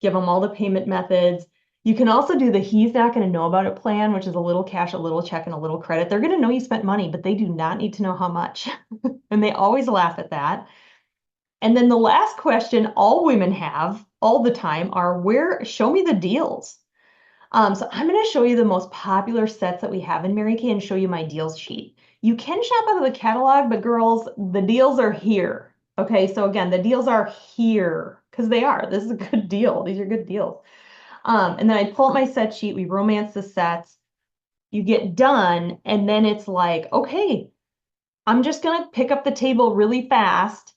Give them all the payment methods. You can also do the he's not going to know about it plan, which is a little cash, a little check, and a little credit. They're going to know you spent money, but they do not need to know how much. And they always laugh at that. And then the last question all women have all the time are, show me the deals. So I'm going to show you the most popular sets that we have in Mary Kay and show you my deals sheet. You can shop out of the catalog, but girls, the deals are here. Okay, so again, the deals are here because they are. This is a good deal. These are good deals. And then I pull up my set sheet. We romance the sets. You get done, and then it's like, okay, I'm just going to pick up the table really fast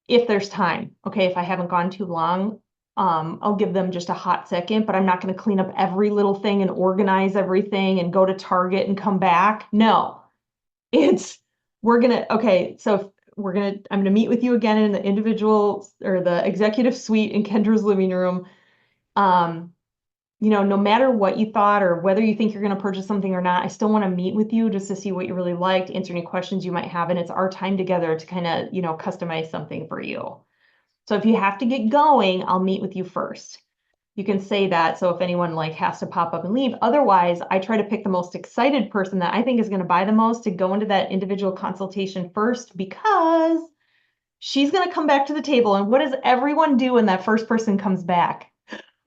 if there's time. Okay, if I haven't gone too long, I'll give them just a hot second, but I'm not going to clean up every little thing and organize everything and go to Target and come back. No, okay, so I'm gonna meet with you again in the individual or the executive suite in Kendra's living room. No matter what you thought or whether you think you're going to purchase something or not, I still want to meet with you just to see what you really liked, answer any questions you might have. And it's our time together to kind of, customize something for you. So if you have to get going, I'll meet with you first. You can say that. So if anyone like has to pop up and leave, otherwise I try to pick the most excited person that I think is going to buy the most to go into that individual consultation first, because she's going to come back to the table. And what does everyone do when that first person comes back?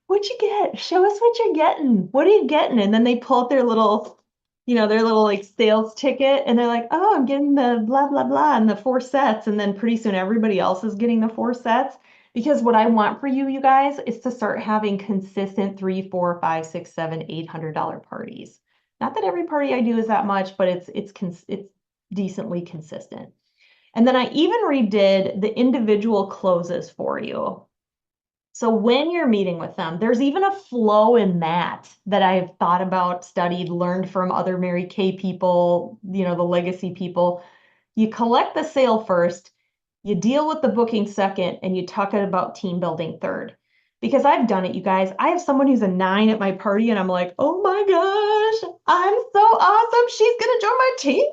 What'd you get? Show us what you're getting. What are you getting? And then they pull up their little like sales ticket and they're like, oh, I'm getting the blah, blah, blah, and the 4 sets. And then pretty soon everybody else is getting the 4 sets. Because what I want for you, you guys, is to start having consistent 3, 4, 5, 6, 7, $800 parties. Not that every party I do is that much, but it's decently consistent. And then I even redid the individual closes for you. So when you're meeting with them, there's even a flow in that I've thought about, studied, learned from other Mary Kay people, the legacy people. You collect the sale first, you deal with the booking second, and you talk about team building third. Because I've done it, you guys. I have someone who's a 9 at my party, and I'm like, oh my gosh, I'm so awesome. She's gonna join my team.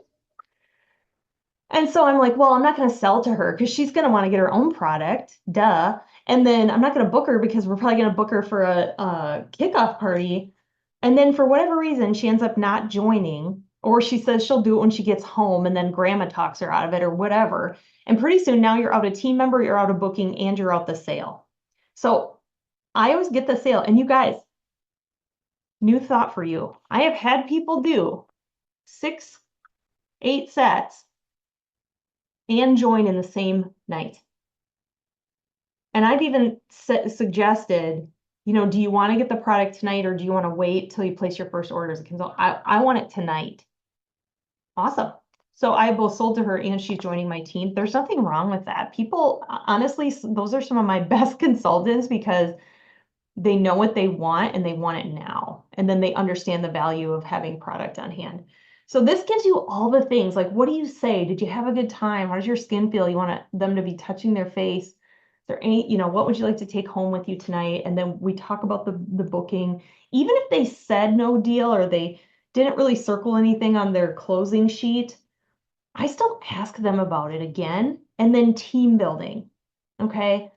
And so I'm like, well, I'm not going to sell to her because she's going to want to get her own product, duh. And then I'm not going to book her because we're probably going to book her for a kickoff party. And then for whatever reason, she ends up not joining, or she says she'll do it when she gets home, and then grandma talks her out of it or whatever. And pretty soon now you're out a team member, you're out of booking, and you're out the sale. So I always get the sale. And you guys, new thought for you. I have had people do 6, 8 sets and join in the same night. And I've even suggested, do you want to get the product tonight or do you want to wait till you place your first order as a consult? I want it tonight. Awesome. So I both sold to her and she's joining my team. There's nothing wrong with that. People, honestly, those are some of my best consultants because they know what they want and they want it now. And then they understand the value of having product on hand. So this gives you all the things like, what do you say? Did you have a good time? How does your skin feel? You want them to be touching their face. Is there any, what would you like to take home with you tonight? And then we talk about the booking. Even if they said no deal or they didn't really circle anything on their closing sheet, I still ask them about it again. And then team building. Okay.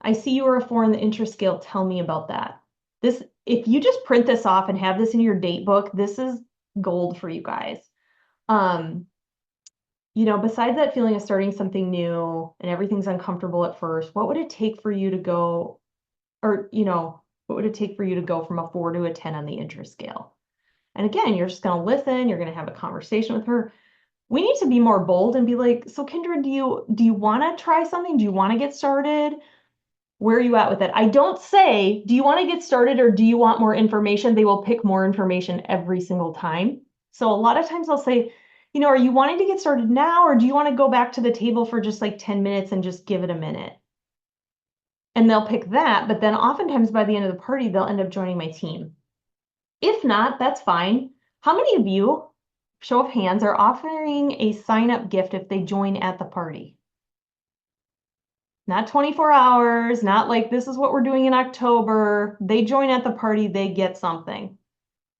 I see you are a 4 in the interest scale. Tell me about that. If you just print this off and have this in your date book, this is gold for you guys. Besides that feeling of starting something new and everything's uncomfortable at first, what would it take for you to go, or, what would it take for you to go from a 4 to a 10 on the interest scale? And again, you're just going to listen, you're going to have a conversation with her. We need to be more bold and be like, so Kendra, do you want to try something? Do you want to get started? Where are you at with it? I don't say, do you want to get started or do you want more information? They will pick more information every single time. So a lot of times I'll say, are you wanting to get started now or do you want to go back to the table for just like 10 minutes and just give it a minute? And they'll pick that, but then oftentimes by the end of the party, they'll end up joining my team. If not, that's fine. How many of you, show of hands, are offering a sign-up gift if they join at the party? Not 24 hours, not like this is what we're doing in October. They join at the party, they get something.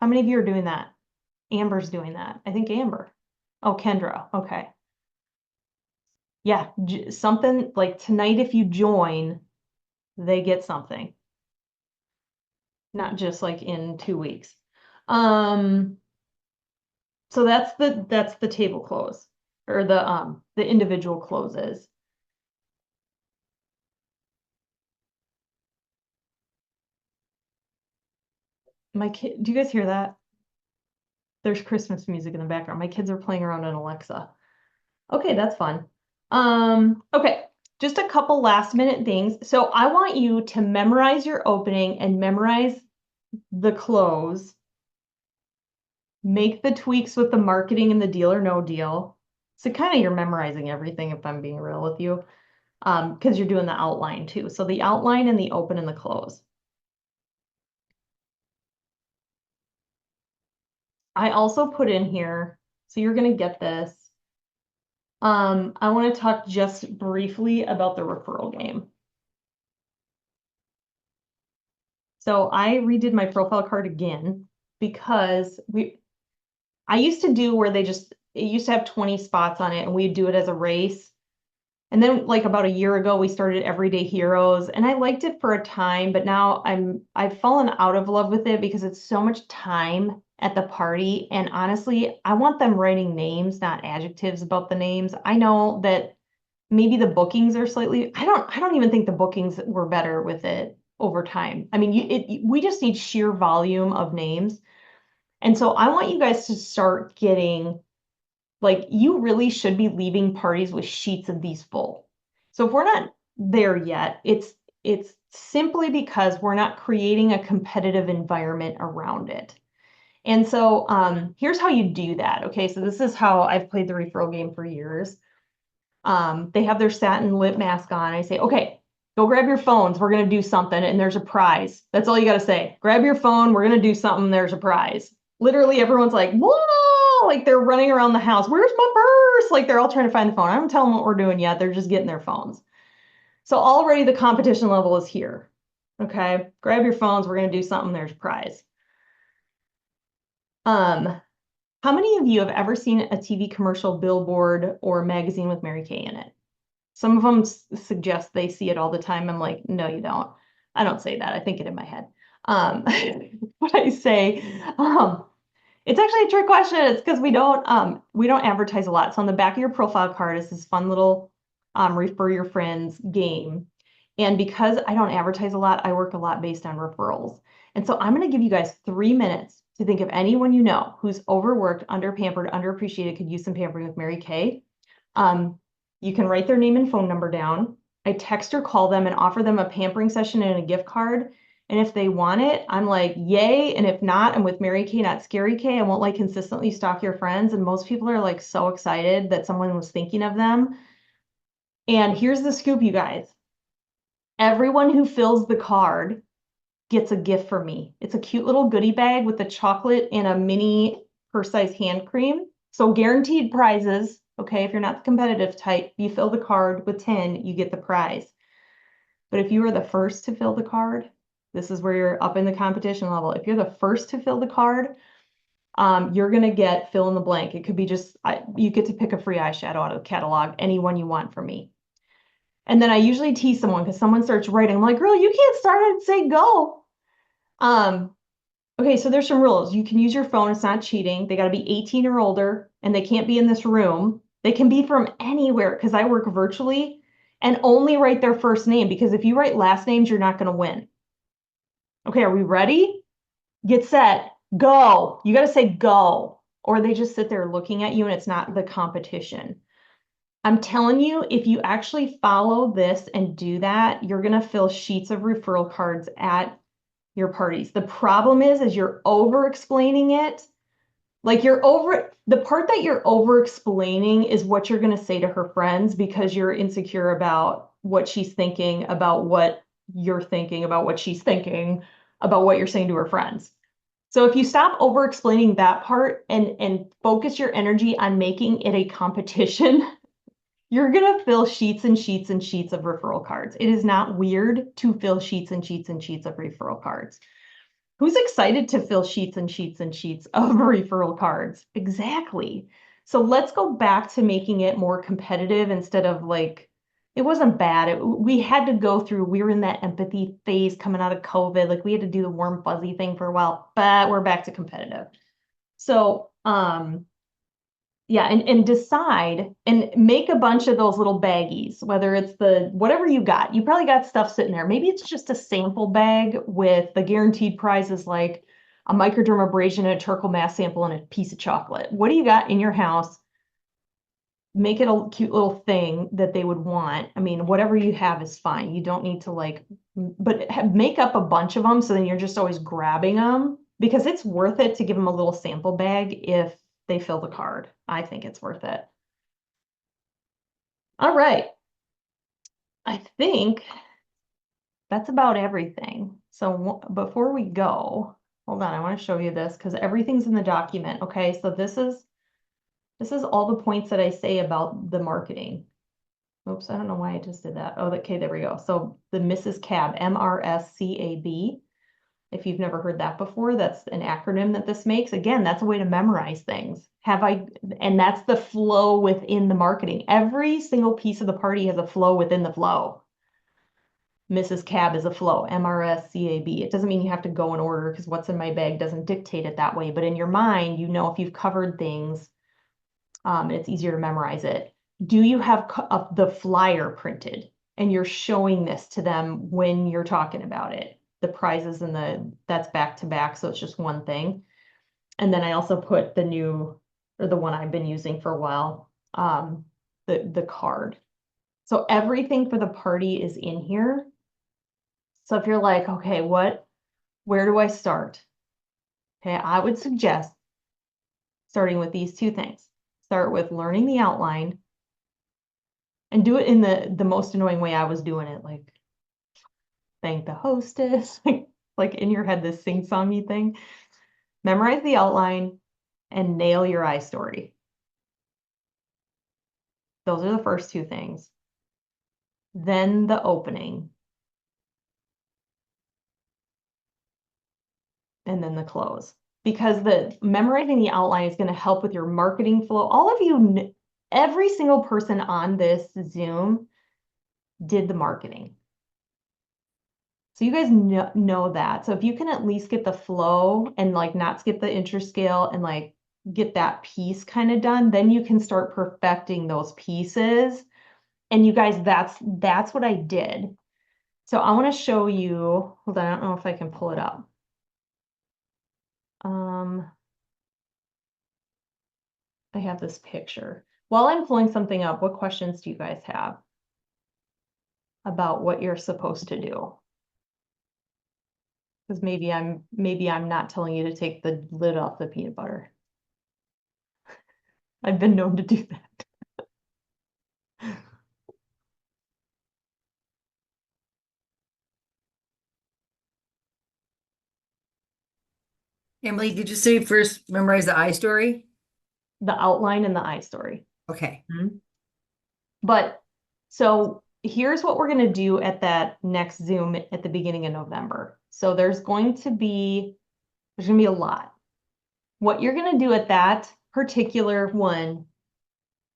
How many of you are doing that? Amber's doing that. I think Amber. Oh, Kendra. Okay. Yeah, something like tonight if you join, they get something. Not just like in 2 weeks. So that's the table close or the individual closes. My kid, do you guys hear that? There's Christmas music in the background. My kids are playing around on Alexa. Okay, that's fun. Okay, just a couple last minute things. So I want you to memorize your opening and memorize the close. Make the tweaks with the marketing and the deal or no deal. So kind of you're memorizing everything if I'm being real with you, because you're doing the outline too. So the outline and the open and the close. I also put in here, so you're going to get this. I want to talk just briefly about the referral game. So I redid my profile card again because I used to do where it used to have 20 spots on it and we'd do it as a race. And then like about a year ago, we started Everyday Heroes and I liked it for a time, but now I've fallen out of love with it because it's so much time at the party. And honestly, I want them writing names, not adjectives about the names. I know that maybe the bookings are slightly, I don't even think the bookings were better with it over time. I mean, we just need sheer volume of names. And so I want you guys to start getting, like, you really should be leaving parties with sheets of these full. So if we're not there yet, it's simply because we're not creating a competitive environment around it. And so here's how you do that. Okay, so this is how I've played the referral game for years. They have their satin lip mask on. I say, okay, go grab your phones. We're going to do something and there's a prize. That's all you got to say. Grab your phone. We're going to do something. There's a prize. Literally everyone's like, whoa, like they're running around the house. Where's my purse? Like they're all trying to find the phone. I don't tell them what we're doing yet. They're just getting their phones. So already the competition level is here. Okay, grab your phones. We're going to do something. There's a prize. How many of you have ever seen a TV commercial, billboard, or magazine with Mary Kay in it? Some of them suggest they see it all the time. I'm like, no, you don't. I don't say that. I think it in my head. But I say, it's actually a trick question. It's because we don't advertise a lot. So on the back of your profile card is this fun little refer your friends game. And because I don't advertise a lot, I work a lot based on referrals. And so I'm going to give you guys 3 minutes to think of anyone you know who's overworked, underpampered, underappreciated, could use some pampering with Mary Kay. You can write their name and phone number down. I text or call them and offer them a pampering session and a gift card. And if they want it, I'm like, yay. And if not, I'm with Mary Kay, not Scary Kay. I won't like consistently stalk your friends. And most people are like so excited that someone was thinking of them. And here's the scoop, you guys. Everyone who fills the card gets a gift for me. It's a cute little goodie bag with a chocolate and a mini purse-size hand cream. So guaranteed prizes. Okay, if you're not the competitive type, you fill the card with 10, you get the prize. But if you are the first to fill the card, this is where you're up in the competition level. If you're the first to fill the card, you're going to get fill in the blank. It could be just, you get to pick a free eyeshadow out of the catalog, any one you want from me. And then I usually tease someone because someone starts writing. I'm like, girl, you can't start and say go. Okay, so there's some rules. You can use your phone. It's not cheating. They got to be 18 or older, and they can't be in this room. They can be from anywhere because I work virtually, and only write their first name because if you write last names, you're not going to win. Okay, are we ready? Get set. Go. You got to say go, or they just sit there looking at you and it's not the competition. I'm telling you, if you actually follow this and do that, you're going to fill sheets of referral cards at your parties. The problem is you're over explaining it. Like the part that you're over explaining is what you're going to say to her friends because you're insecure about what she's thinking, about what you're thinking, about what she's thinking, about what you're saying to her friends. So if you stop over explaining that part and focus your energy on making it a competition, you're going to fill sheets and sheets and sheets of referral cards. It is not weird to fill sheets and sheets and sheets of referral cards. Who's excited to fill sheets and sheets and sheets of referral cards? Exactly. So let's go back to making it more competitive instead of like, it wasn't bad. We had to go through, we were in that empathy phase coming out of COVID. Like we had to do the warm fuzzy thing for a while, but we're back to competitive. So, yeah, and decide and make a bunch of those little baggies, whether it's the whatever you got. You probably got stuff sitting there. Maybe it's just a sample bag with the guaranteed prizes like a microdermabrasion, a charcoal mass sample, and a piece of chocolate. What do you got in your house? Make it a cute little thing that they would want. I mean, whatever you have is fine. You don't need to like, but make up a bunch of them so then you're just always grabbing them because it's worth it to give them a little sample bag if they fill the card. I think it's worth it. All right. I think that's about everything. So before we go, hold on, I want to show you this because everything's in the document. Okay, so this is all the points that I say about the marketing. Oops, I don't know why I just did that. Oh, okay, there we go. So the Mrs. Cab, MRSCAB. If you've never heard that before, that's an acronym that this makes. Again, that's a way to memorize things. And that's the flow within the marketing. Every single piece of the party has a flow within the flow. Mrs. Cab is a flow, MRSCAB. It doesn't mean you have to go in order because what's in my bag doesn't dictate it that way. But in your mind, you know if you've covered things, it's easier to memorize it. Do you have the flyer printed and you're showing this to them when you're talking about it? The prizes and that's back to back, so it's just one thing. And then I also put the new or the one I've been using for a while, the card. So everything for the party is in here. So if you're like, okay, where do I start? Okay, I would suggest starting with these two things. Start with learning the outline and do it in the most annoying way I was doing it, like thank the hostess, like in your head, this sing-songy thing. Memorize the outline and nail your I story. Those are the first two things. Then the opening. And then the close. Because the memorizing the outline is going to help with your marketing flow. All of you, every single person on this Zoom did the marketing. So you guys know that. So if you can at least get the flow and like not skip the interest scale and like get that piece kind of done, then you can start perfecting those pieces. And you guys, that's what I did. So I want to show you, hold on, I don't know if I can pull it up. I have this picture. While I'm pulling something up, what questions do you guys have about what you're supposed to do? Because maybe I'm not telling you to take the lid off the peanut butter. I've been known to do that. Emily, did you say first memorize the I story? The outline and the I story. Okay. But so here's what we're going to do at that next Zoom at the beginning of November. So there's going to be a lot. What you're going to do at that particular one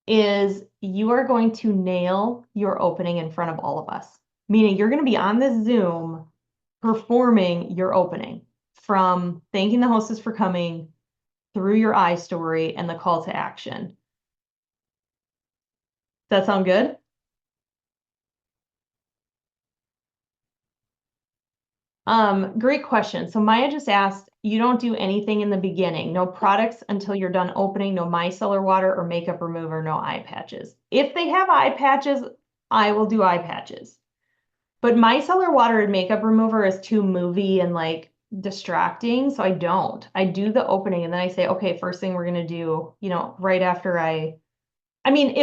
is you are going to nail your opening in front of all of us, meaning you're going to be on this Zoom performing your opening from thanking the hostess for coming through your I story and the call to action. Does that sound good? Great question. So Maya just asked, you don't do anything in the beginning, no products until you're done opening, no micellar water or makeup remover, no eye patches. If they have eye patches, I will do eye patches. But micellar water and makeup remover is too movie and like distracting, so I don't. I do the opening and then I say, okay, first thing we're gonna do, right after I mean,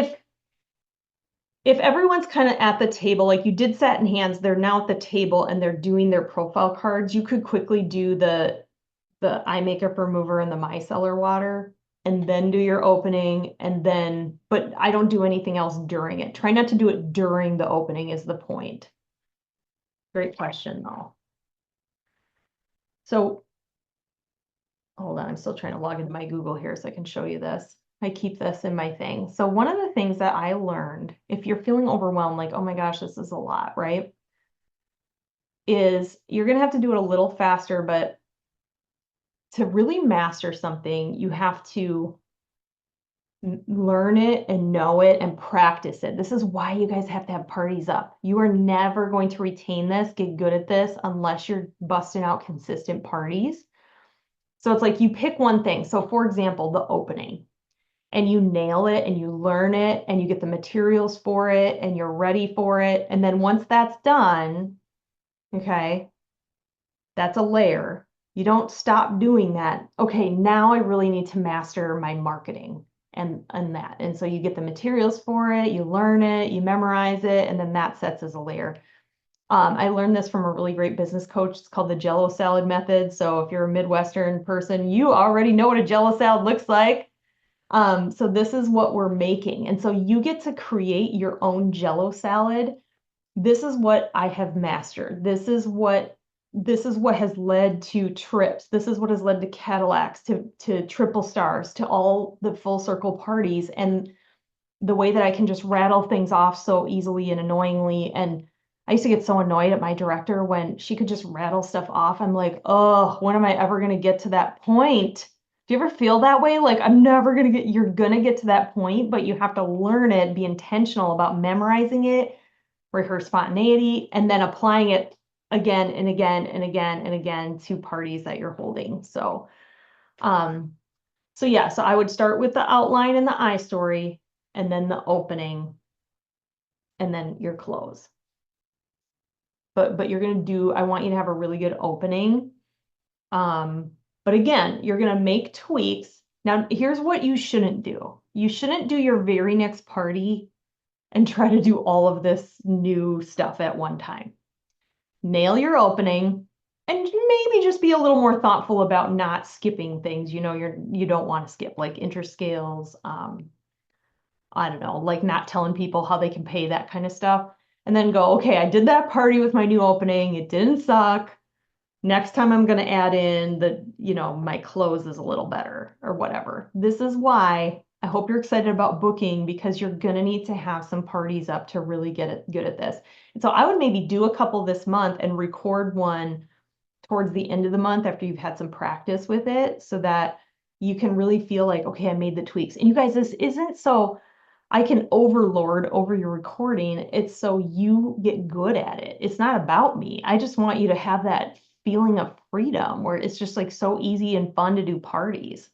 if everyone's kind of at the table, like you did satin hands, they're now at the table and they're doing their profile cards, you could quickly do the eye makeup remover and the micellar water and then do your opening and then, but I don't do anything else during it. Try not to do it during the opening is the point. Great question though. So hold on, I'm still trying to log into my Google here so I can show you this. I keep this in my thing. So one of the things that I learned, if you're feeling overwhelmed, like, oh my gosh, this is a lot, right? Is you're going to have to do it a little faster, but to really master something, you have to learn it and know it and practice it. This is why you guys have to have parties up. You are never going to retain this, get good at this, unless you're busting out consistent parties. So it's like you pick one thing. So for example, the opening, and you nail it and you learn it and you get the materials for it and you're ready for it. And then once that's done, okay, that's a layer. You don't stop doing that. Okay, now I really need to master my marketing and that. And so you get the materials for it, you learn it, you memorize it, and then that sets as a layer. I learned this from a really great business coach. It's called the Jello salad method. So if you're a Midwestern person, you already know what a Jello salad looks like. So this is what we're making. And so you get to create your own Jello salad. This is what I have mastered. This is what has led to trips. This is what has led to Cadillacs, to triple stars, to all the full circle parties, and the way that I can just rattle things off so easily and annoyingly. And I used to get so annoyed at my director when she could just rattle stuff off. I'm like, oh, when am I ever going to get to that point? Do you ever feel that way? Like, you're going to get to that point, but you have to learn it, be intentional about memorizing it, rehearse spontaneity, and then applying it again and again and again and again to parties that you're holding. Um, so yeah, so I would start with the outline and the I story, and then the opening, and then your close. But you're gonna do, I want you to have a really good opening. But again, you're gonna make tweaks. Now, here's what you shouldn't do. You shouldn't do your very next party and try to do all of this new stuff at one time. Nail your opening and maybe just be a little more thoughtful about not skipping things. You don't want to skip like interscales, I don't know, like not telling people how they can pay, that kind of stuff. And then go, okay, I did that party with my new opening. It didn't suck. Next time I'm going to add in my close is a little better or whatever. This is why I hope you're excited about booking, because you're going to need to have some parties up to really get good at this. And so I would maybe do a couple this month and record one towards the end of the month after you've had some practice with it, so that you can really feel like, okay, I made the tweaks. And you guys, this isn't so I can overlord over your recording. It's so you get good at it. It's not about me. I just want you to have that feeling of freedom where it's just like so easy and fun to do parties.